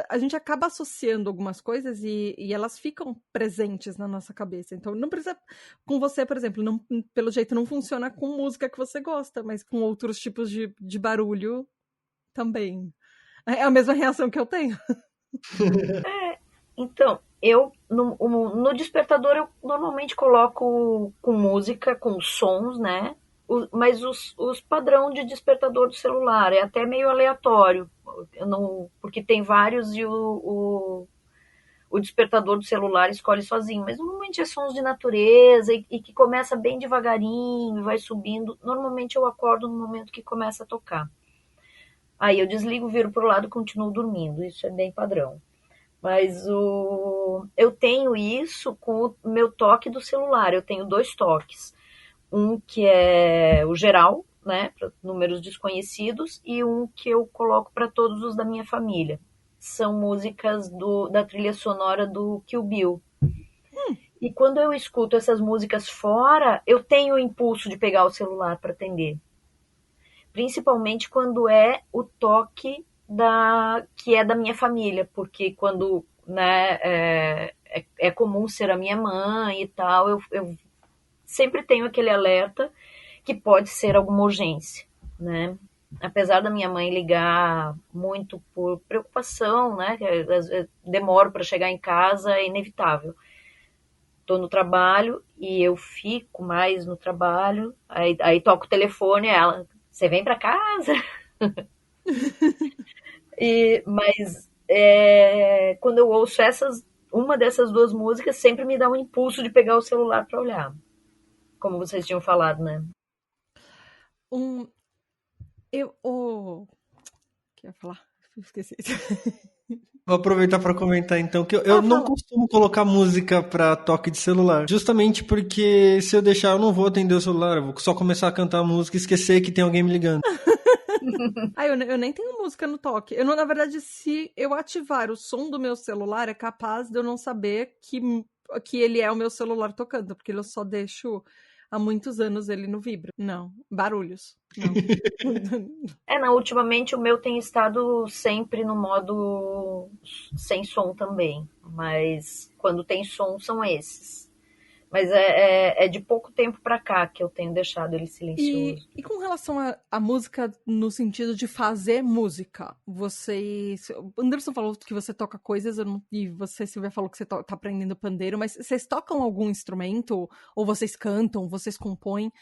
a gente acaba associando algumas coisas e elas ficam presentes na nossa cabeça. Então, não precisa. Com você, por exemplo, não, pelo jeito não funciona com música que você gosta, mas com outros tipos de barulho também. É a mesma reação que eu tenho. Então, eu no despertador eu normalmente coloco com música, com sons, né? Mas os padrão de despertador do celular é até meio aleatório. Eu não, porque tem vários e o despertador do celular escolhe sozinho. Mas normalmente é sons de natureza e que começa bem devagarinho, vai subindo. Normalmente eu acordo no momento que começa a tocar. Aí eu desligo, viro pro lado e continuo dormindo. Isso é bem padrão. Mas eu tenho isso com o meu toque do celular. Eu tenho 2 toques. Um que é o geral, né, para números desconhecidos, e um que eu coloco para todos os da minha família. São músicas da trilha sonora do Kill Bill. E quando eu escuto essas músicas fora, eu tenho o impulso de pegar o celular para atender. Principalmente quando é o toque que é da minha família, porque quando, né, é comum ser a minha mãe e tal, eu sempre tenho aquele alerta que pode ser alguma urgência, né? Apesar da minha mãe ligar muito por preocupação, né? Demoro para chegar em casa, é inevitável. Estou no trabalho e eu fico mais no trabalho, aí toco o telefone e ela, você vem para casa? Mas quando eu ouço uma dessas 2 músicas, sempre me dá um impulso de pegar o celular para olhar. Como vocês tinham falado, né? O que eu ia falar? Esqueci. Vou aproveitar para comentar então que eu não costumo colocar música para toque de celular, justamente porque se eu deixar eu não vou atender o celular, eu vou só começar a cantar a música e esquecer que tem alguém me ligando. Eu nem tenho música no toque. Eu não, na verdade, se eu ativar o som do meu celular, é capaz de eu não saber que ele é o meu celular tocando, porque eu só deixo há muitos anos ele no vibra. Não, barulhos. Não. Não, ultimamente o meu tem estado sempre no modo sem som também, mas quando tem som são esses. Mas é de pouco tempo pra cá que eu tenho deixado ele silencioso. E com relação à música no sentido de fazer música, o Anderson falou que você toca coisas, e você, Silvia, falou que você tá aprendendo pandeiro, mas vocês tocam algum instrumento? Ou vocês cantam, vocês compõem?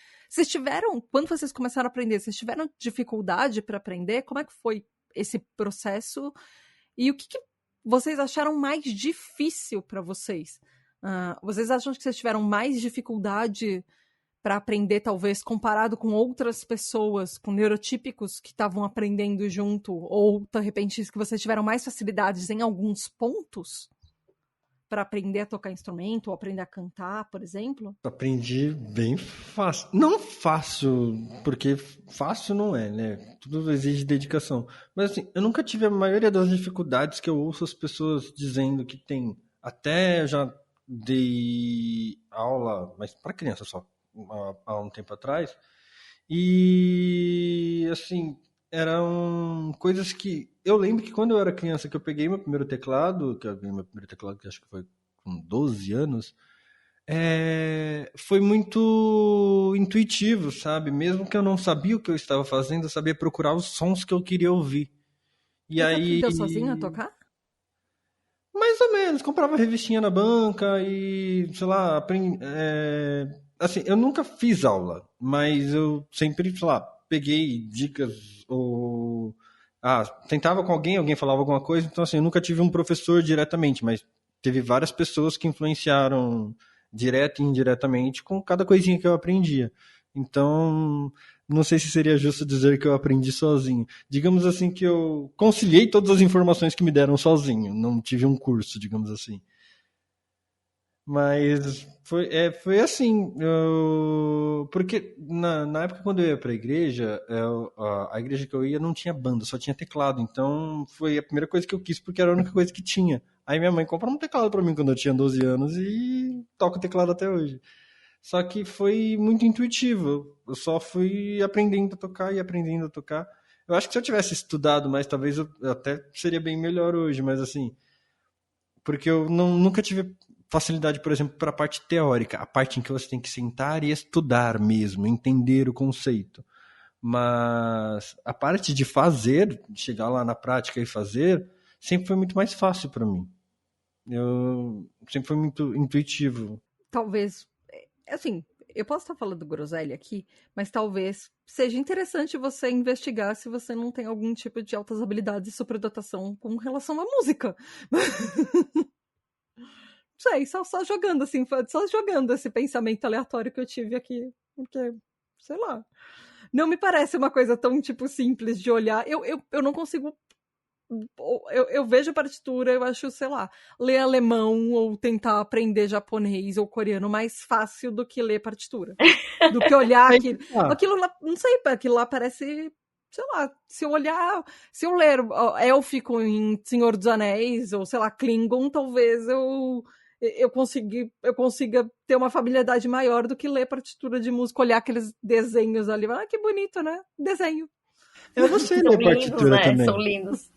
Quando vocês começaram a aprender, vocês tiveram dificuldade para aprender? Como é que foi esse processo? E o que vocês acharam mais difícil para vocês? Vocês acham que vocês tiveram mais dificuldade para aprender, talvez, comparado com outras pessoas, com neurotípicos que estavam aprendendo junto? Ou, de repente, que vocês tiveram mais facilidades em alguns pontos para aprender a tocar instrumento ou aprender a cantar, por exemplo? Aprendi bem fácil. Não fácil, porque fácil não é, né? Tudo exige dedicação. Mas, assim, eu nunca tive a maioria das dificuldades que eu ouço as pessoas dizendo que tem. Até já dei aula, mas para criança só, há um tempo atrás, e assim, eram coisas que eu lembro que quando eu era criança, que eu peguei meu primeiro teclado, que acho que foi com 12 anos, foi muito intuitivo, sabe? Mesmo que eu não sabia o que eu estava fazendo, eu sabia procurar os sons que eu queria ouvir. E você aí aprendeu sozinho a tocar? mais ou menos, comprava revistinha na banca e, sei lá, assim, eu nunca fiz aula, mas eu sempre, sei lá, peguei dicas ou tentava com alguém falava alguma coisa, então assim, eu nunca tive um professor diretamente, mas teve várias pessoas que influenciaram direto e indiretamente com cada coisinha que eu aprendia. Então, não sei se seria justo dizer que eu aprendi sozinho. Digamos assim que eu conciliei todas as informações que me deram sozinho. Não tive um curso, digamos assim. Mas foi assim. Porque na época quando eu ia para a igreja, a igreja que eu ia não tinha banda, só tinha teclado. Então foi a primeira coisa que eu quis, porque era a única coisa que tinha. Aí minha mãe comprou um teclado para mim quando eu tinha 12 anos e toco teclado até hoje. Só que foi muito intuitivo. Eu só fui aprendendo a tocar e aprendendo a tocar. Eu acho que se eu tivesse estudado mais, talvez eu até seria bem melhor hoje, mas assim, porque eu nunca tive facilidade, por exemplo, para a parte teórica, a parte em que você tem que sentar e estudar mesmo, entender o conceito. Mas a parte de fazer, de chegar lá na prática e fazer, sempre foi muito mais fácil para mim. Eu sempre fui muito intuitivo. Talvez, assim, eu posso estar falando groselha aqui, mas talvez seja interessante você investigar se você não tem algum tipo de altas habilidades e superdotação com relação à música. Não sei, só jogando assim, só jogando esse pensamento aleatório que eu tive aqui, porque, sei lá, não me parece uma coisa tão, tipo, simples de olhar. Eu não consigo. Eu vejo a partitura, eu acho, sei lá, ler alemão ou tentar aprender japonês ou coreano mais fácil do que ler partitura. Do que olhar aquilo. Aquilo lá, não sei, aquilo lá parece, sei lá, se eu ler élfico em Senhor dos Anéis, ou sei lá, Klingon, talvez eu consiga ter uma familiaridade maior do que ler partitura de música, olhar aqueles desenhos ali. Ah, que bonito, né? Desenho. Eu não sei ler partitura, né? Também. São lindos.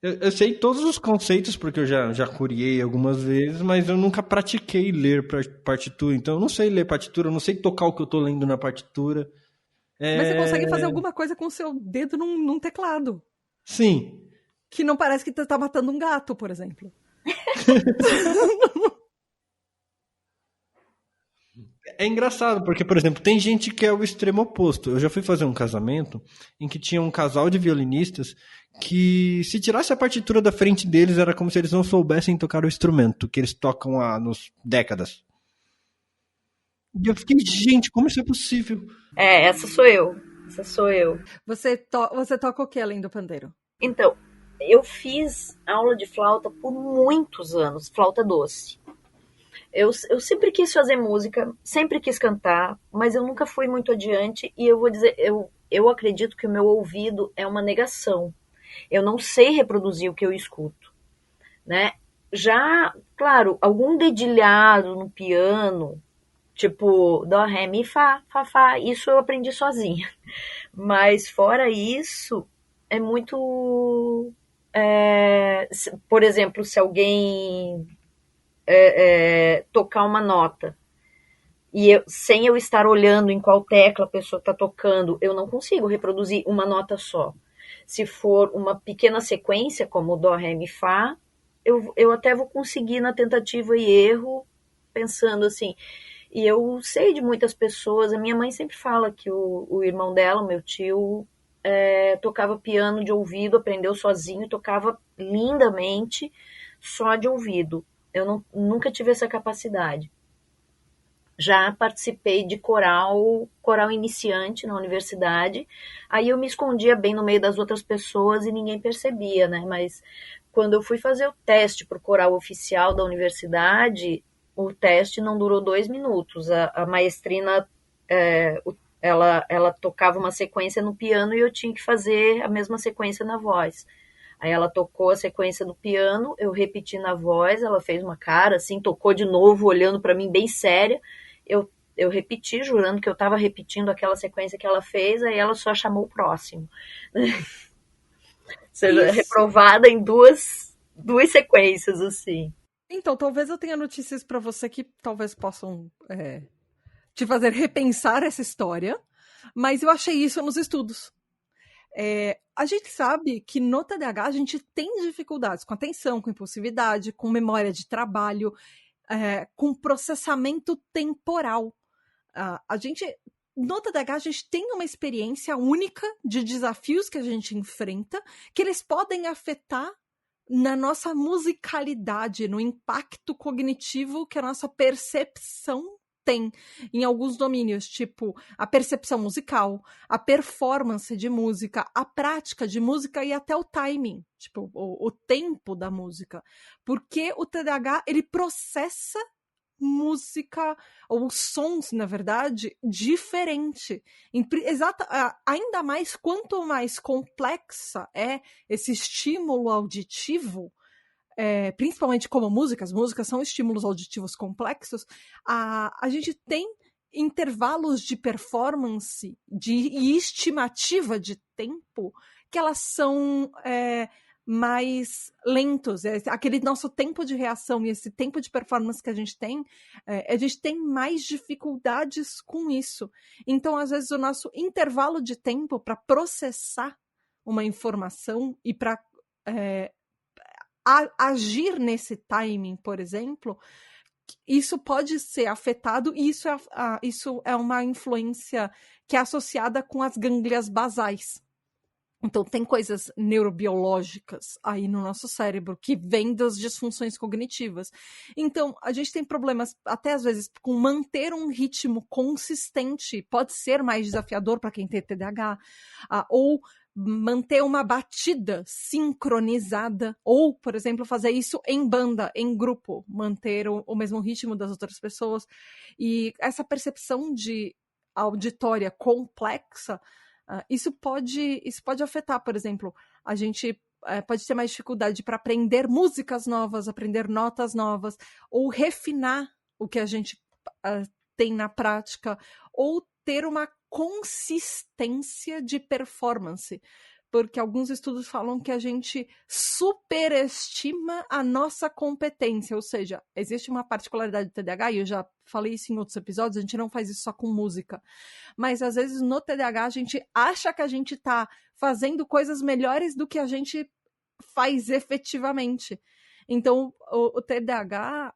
Eu sei todos os conceitos, porque eu já curiei algumas vezes, mas eu nunca pratiquei ler partitura. Então eu não sei ler partitura, eu não sei tocar o que eu tô lendo na partitura. Mas você consegue fazer alguma coisa com o seu dedo num teclado. Sim. Que não parece que tá matando um gato, por exemplo. É engraçado, porque, por exemplo, tem gente que é o extremo oposto. Eu já fui fazer um casamento em que tinha um casal de violinistas que, se tirasse a partitura da frente deles, era como se eles não soubessem tocar o instrumento, que eles tocam há décadas. E eu fiquei, gente, como isso é possível? Essa sou eu. Você toca o que além do pandeiro? Então, eu fiz aula de flauta por muitos anos, flauta doce. Eu sempre quis fazer música, sempre quis cantar, mas eu nunca fui muito adiante e eu vou dizer, eu acredito que o meu ouvido é uma negação. Eu não sei reproduzir o que eu escuto, né? Já, claro, algum dedilhado no piano, tipo dó, ré, mi, fá, fá, fá, isso eu aprendi sozinha. Mas fora isso, é muito... por exemplo, se alguém tocar uma nota e sem eu estar olhando em qual tecla a pessoa está tocando, eu não consigo reproduzir uma nota só. Se for uma pequena sequência, como dó, ré, mi, fá, eu até vou conseguir na tentativa e erro, pensando assim. E eu sei de muitas pessoas, a minha mãe sempre fala que o irmão dela, o meu tio, tocava piano de ouvido, aprendeu sozinho, tocava lindamente só de ouvido. Eu nunca tive essa capacidade. Já participei de coral iniciante na universidade, aí eu me escondia bem no meio das outras pessoas e ninguém percebia, né? Mas quando eu fui fazer o teste para o coral oficial da universidade, o teste não durou 2 minutos. A maestrina, ela tocava uma sequência no piano e eu tinha que fazer a mesma sequência na voz. Aí ela tocou a sequência do piano, eu repeti na voz, ela fez uma cara assim, tocou de novo, olhando para mim bem séria. Eu repeti, jurando que eu estava repetindo aquela sequência que ela fez, aí ela só chamou o próximo. Seja reprovada em duas sequências, assim. Então, talvez eu tenha notícias para você que talvez possam te fazer repensar essa história, mas eu achei isso nos estudos. A gente sabe que no TDAH a gente tem dificuldades com atenção, com impulsividade, com memória de trabalho, com processamento temporal. No TDAH a gente tem uma experiência única de desafios que a gente enfrenta, que eles podem afetar na nossa musicalidade, no impacto cognitivo que a nossa percepção tem em alguns domínios, tipo a percepção musical, a performance de música, a prática de música e até o timing, tipo o tempo da música. Porque o TDAH, ele processa música, ou sons, na verdade, diferente. Ainda mais, quanto mais complexa é esse estímulo auditivo, principalmente como música, as músicas são estímulos auditivos complexos, a gente tem intervalos de performance e estimativa de tempo que elas são mais lentos. Aquele nosso tempo de reação e esse tempo de performance que a gente tem mais dificuldades com isso. Então, às vezes, o nosso intervalo de tempo para processar uma informação e para agir nesse timing, por exemplo, isso pode ser afetado, e isso é uma influência que é associada com as gânglias basais. Então, tem coisas neurobiológicas aí no nosso cérebro que vêm das disfunções cognitivas. Então, a gente tem problemas, até às vezes, com manter um ritmo consistente. Pode ser mais desafiador para quem tem TDAH, ou manter uma batida sincronizada, ou, por exemplo, fazer isso em banda, em grupo, manter o mesmo ritmo das outras pessoas. E essa percepção de auditória complexa, isso pode afetar, por exemplo, a gente pode ter mais dificuldade para aprender músicas novas, aprender notas novas, ou refinar o que a gente tem na prática, ou ter uma consistência de performance, porque alguns estudos falam que a gente superestima a nossa competência, ou seja, existe uma particularidade do TDAH, e eu já falei isso em outros episódios, a gente não faz isso só com música, mas às vezes no TDAH a gente acha que a gente está fazendo coisas melhores do que a gente faz efetivamente. Então, o TDAH,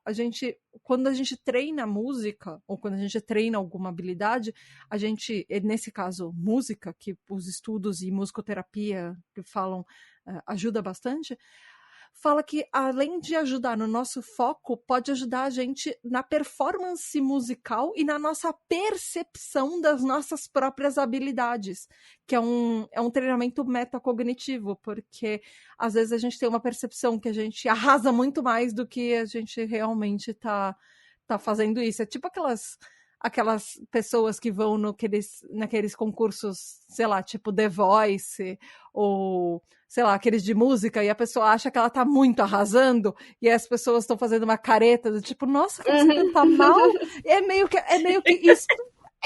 quando a gente treina música, ou quando a gente treina alguma habilidade, a gente, nesse caso, música, que os estudos e musicoterapia que falam ajuda bastante, fala que, além de ajudar no nosso foco, pode ajudar a gente na performance musical e na nossa percepção das nossas próprias habilidades, que é um treinamento metacognitivo, porque às vezes a gente tem uma percepção que a gente arrasa muito mais do que a gente realmente tá fazendo isso. É tipo aquelas pessoas que vão naqueles concursos, sei lá, tipo The Voice, ou, sei lá, aqueles de música, e a pessoa acha que ela tá muito arrasando, e as pessoas estão fazendo uma careta, do tipo, nossa, como você canta mal. É meio que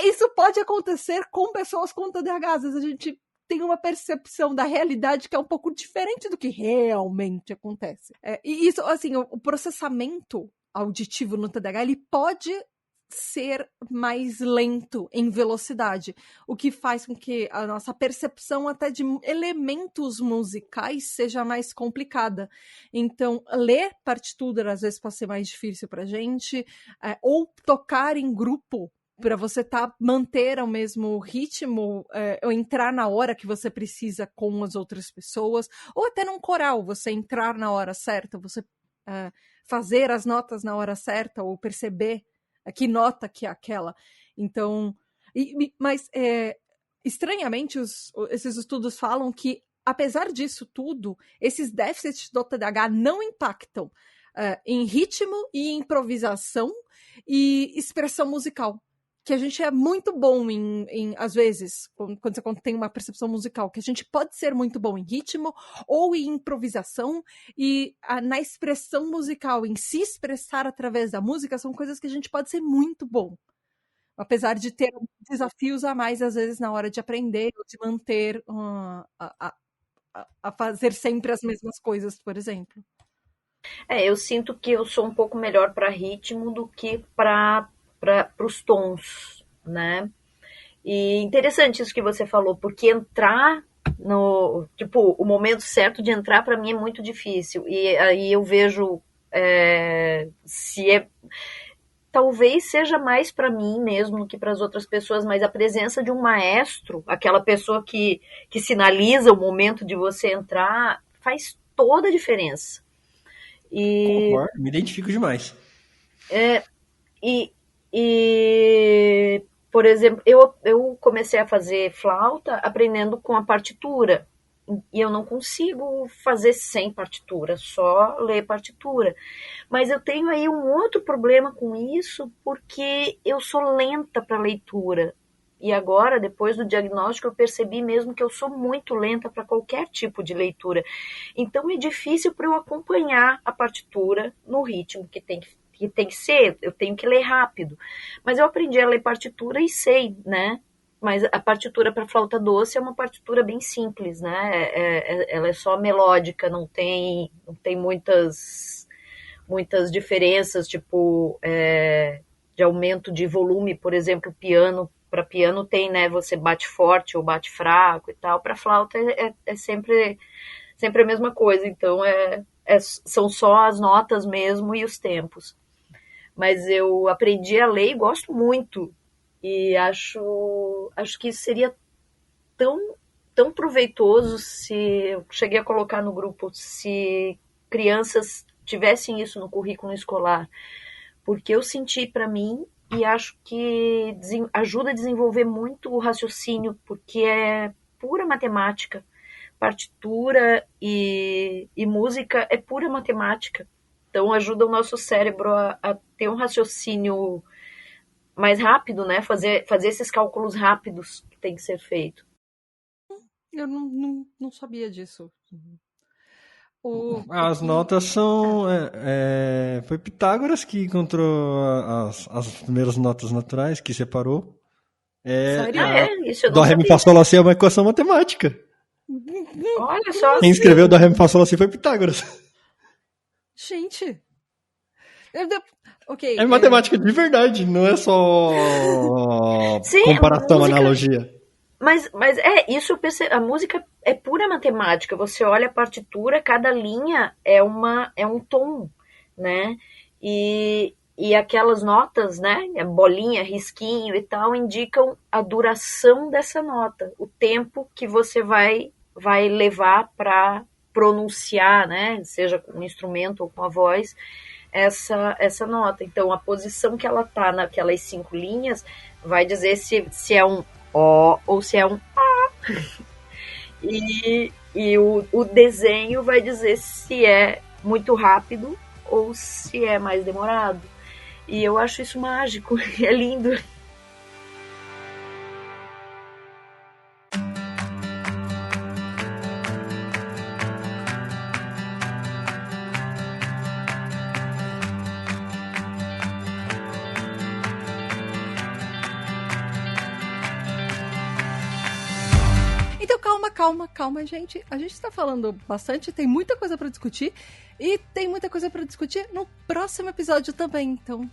isso pode acontecer com pessoas com TDAH. Às vezes a gente tem uma percepção da realidade que é um pouco diferente do que realmente acontece. E isso, assim, o processamento auditivo no TDAH, ele pode ser mais lento em velocidade, o que faz com que a nossa percepção até de elementos musicais seja mais complicada. Então, ler partitura às vezes pode ser mais difícil pra gente, ou tocar em grupo para você manter o mesmo ritmo, ou entrar na hora que você precisa com as outras pessoas, ou até num coral, você entrar na hora certa, você fazer as notas na hora certa, ou perceber que nota que é aquela. Então, mas estranhamente esses estudos falam que, apesar disso tudo, esses déficits do TDAH não impactam em ritmo e improvisação e expressão musical, que a gente é muito bom às vezes, quando você tem uma percepção musical, que a gente pode ser muito bom em ritmo ou em improvisação, e na expressão musical, em se expressar através da música, são coisas que a gente pode ser muito bom, apesar de ter desafios a mais, às vezes, na hora de aprender, ou de manter a fazer sempre as mesmas coisas, por exemplo. Eu sinto que eu sou um pouco melhor para ritmo do que para os tons, né? E interessante isso que você falou, porque entrar o momento certo de entrar para mim é muito difícil. E aí eu vejo talvez seja mais para mim mesmo do que para as outras pessoas, mas a presença de um maestro, aquela pessoa que sinaliza o momento de você entrar, faz toda a diferença. Concordo, me identifico demais. E, por exemplo, eu comecei a fazer flauta aprendendo com a partitura. E eu não consigo fazer sem partitura, só ler partitura. Mas eu tenho aí um outro problema com isso, porque eu sou lenta para leitura. E agora, depois do diagnóstico, eu percebi mesmo que eu sou muito lenta para qualquer tipo de leitura. Então é difícil para eu acompanhar a partitura no ritmo que que tem que ser, eu tenho que ler rápido. Mas eu aprendi a ler partitura e sei, né? Mas a partitura para flauta doce é uma partitura bem simples, né? Ela é só melódica, não tem muitas diferenças, tipo, de aumento de volume, por exemplo, piano. Para piano tem, né? Você bate forte ou bate fraco e tal. Para flauta é sempre a mesma coisa. Então, são só as notas mesmo e os tempos. Mas eu aprendi a ler e gosto muito. E acho que isso seria tão proveitoso se eu cheguei a colocar no grupo, se crianças tivessem isso no currículo escolar. Porque eu senti para mim e acho que ajuda a desenvolver muito o raciocínio, porque é pura matemática. Partitura e música é pura matemática. Então ajuda o nosso cérebro a ter um raciocínio mais rápido, né? Fazer esses cálculos rápidos que tem que ser feito. Eu não sabia disso. As notas são... foi Pitágoras que encontrou as primeiras notas naturais, que separou. Sério? Isso eu não Dó, Ré, Mi, Fá, Sol, Lá, Si é uma equação matemática. Olha só. Quem escreveu Dó, Ré, Mi, Fá, Sol, Lá, Si foi Pitágoras. Gente... Okay, É matemática de verdade, não é só Sim, comparação, música... analogia. Mas isso eu percebo, a música é pura matemática, você olha a partitura, cada linha é um tom, né? E aquelas notas, né? Bolinha, risquinho e tal, indicam a duração dessa nota, o tempo que você vai levar para pronunciar, né? Seja com um instrumento ou com a voz, essa nota. Então, a posição que ela tá naquelas 5 linhas vai dizer se é um O ou se é um A. E o desenho vai dizer se é muito rápido ou se é mais demorado. E eu acho isso mágico, é lindo. Calma, gente. A gente tá falando bastante, tem muita coisa pra discutir. E tem muita coisa pra discutir no próximo episódio também. Então,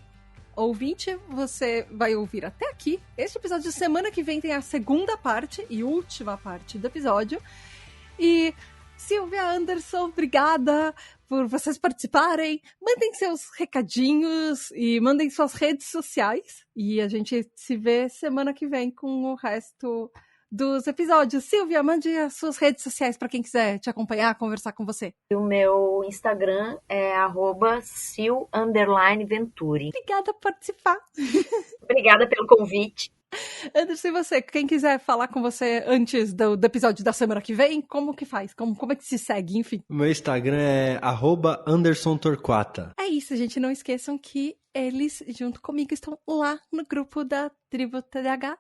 ouvinte, você vai ouvir até aqui. Este episódio de semana que vem tem a segunda parte e última parte do episódio. E Silvia, Anderson, obrigada por vocês participarem. Mandem seus recadinhos e mandem suas redes sociais. E a gente se vê semana que vem com o resto dos episódios. Silvia, mande as suas redes sociais para quem quiser te acompanhar, conversar com você. O meu Instagram é @sil_venturi. Obrigada por participar. Obrigada pelo convite. Anderson, e você? Quem quiser falar com você antes do episódio da semana que vem, como que faz? Como é que se segue? Enfim. O meu Instagram é @AndersonTorquata. É isso, gente. Não esqueçam que eles, junto comigo, estão lá no grupo da Tribo TDAH.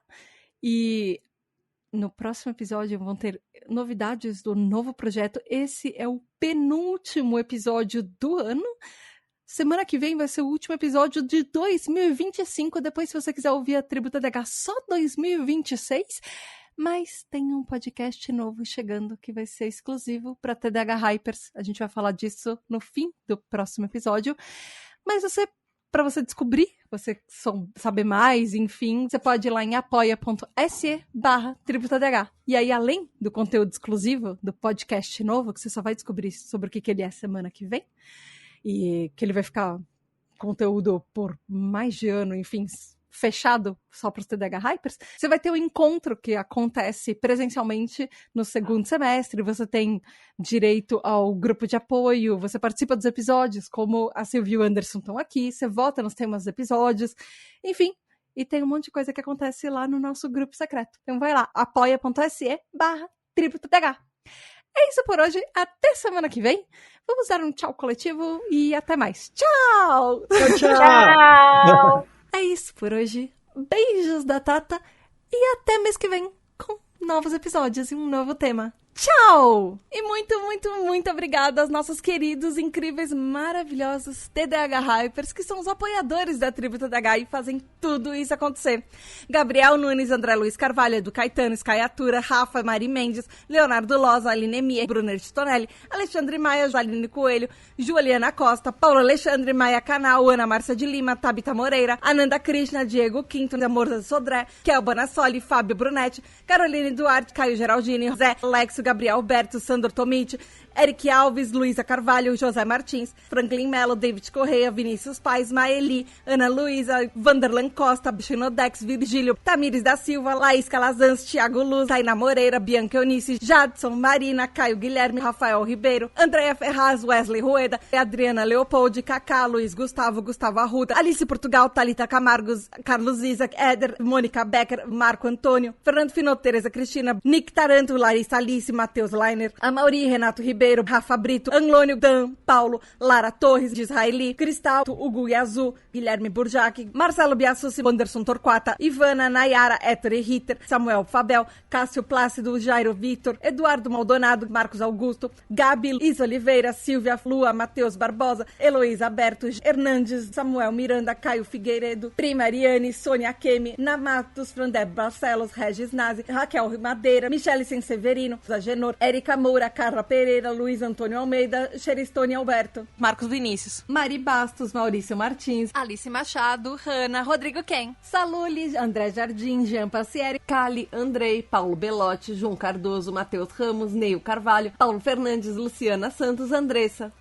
E no próximo episódio vão ter novidades do novo projeto. Esse é o penúltimo episódio do ano. Semana que vem vai ser o último episódio de 2025. Depois, se você quiser ouvir a Tribo TDAH, só 2026. Mas tem um podcast novo chegando que vai ser exclusivo para TDAH Hypers. A gente vai falar disso no fim do próximo episódio. Mas para você descobrir, você saber mais, enfim, você pode ir lá em apoia.se/TribuTDH. E aí, além do conteúdo exclusivo do podcast novo, que você só vai descobrir sobre o que ele é semana que vem, e que ele vai ficar conteúdo por mais de ano, enfim, fechado só para os TDAH Hypers, você vai ter um encontro que acontece presencialmente no segundo semestre, você tem direito ao grupo de apoio, você participa dos episódios, como a Silvia e o Anderson estão aqui, você vota nos temas dos episódios, enfim, e tem um monte de coisa que acontece lá no nosso grupo secreto. Então vai lá, apoia.se/TribuTDH. É isso por hoje, até semana que vem. Vamos dar um tchau coletivo e até mais. Tchau! Tchau! É isso por hoje. Beijos da Tata e até mês que vem com novos episódios e um novo tema. Tchau! E muito, muito, muito obrigada aos nossos queridos, incríveis, maravilhosos TDAH Hypers, que são os apoiadores da Tribo TDAH e fazem tudo isso acontecer. Gabriel Nunes, André Luiz Carvalho, Edu Caetano, Skyatura, Rafa, Mari Mendes, Leonardo Loza, Aline Mia, Brunner Titonelli, Alexandre Maia, Jaline Coelho, Juliana Costa, Paulo Alexandre, Maia Canal, Ana Márcia de Lima, Tabita Moreira, Ananda Krishna, Diego Quinto, Amor da Sodré, Kel Bonassoli, Fábio Brunetti, Caroline Duarte, Caio Geraldini, José Alexo, Gabriel Alberto, Sandro Tomiti, Eric Alves, Luísa Carvalho, José Martins, Franklin Melo, David Correia, Vinícius Paes, Maeli, Ana Luísa, Vanderlan Costa, Chinodex, Virgílio, Tamires da Silva, Laís Calazans, Thiago Luz, Tainá Moreira, Bianca Eunice, Jadson, Marina, Caio Guilherme, Rafael Ribeiro, Andréia Ferraz, Wesley Rueda, Adriana Leopoldi, Cacá, Luiz Gustavo, Gustavo Arruda, Alice Portugal, Thalita Camargos, Carlos Isaac, Éder, Mônica Becker, Marco Antônio, Fernando Finot, Tereza Cristina, Nick Taranto, Larissa Alice, Matheus Leiner, Amauri, Renato Ribeiro, Rafa Brito, Anglônio Dan, Paulo, Lara Torres, de Israeli, Cristal, Hugo Yazu, Guilherme Burjac, Marcelo Biassussi, Anderson Torquata, Ivana, Nayara, Héctor Ritter, Samuel Fabel, Cássio Plácido, Jairo Vitor, Eduardo Maldonado, Marcos Augusto, Gabi, Isa Oliveira, Silvia Lua, Matheus Barbosa, Heloísa Berto, Hernandes, Samuel Miranda, Caio Figueiredo, Prima Ariane, Sônia Kemi, Namatos, Frandé Barcelos, Regis Nazi, Raquel Madeira, Michele Senseverino, Zagenor, Érica Moura, Carla Pereira, Luiz Antônio Almeida, Xeristone Alberto, Marcos Vinícius, Mari Bastos, Maurício Martins, Alice Machado, Hanna, Rodrigo Ken, Saluli, André Jardim, Jean Passieri, Cali, Andrei, Paulo Belotti, João Cardoso, Matheus Ramos, Neil Carvalho, Paulo Fernandes, Luciana Santos, Andressa,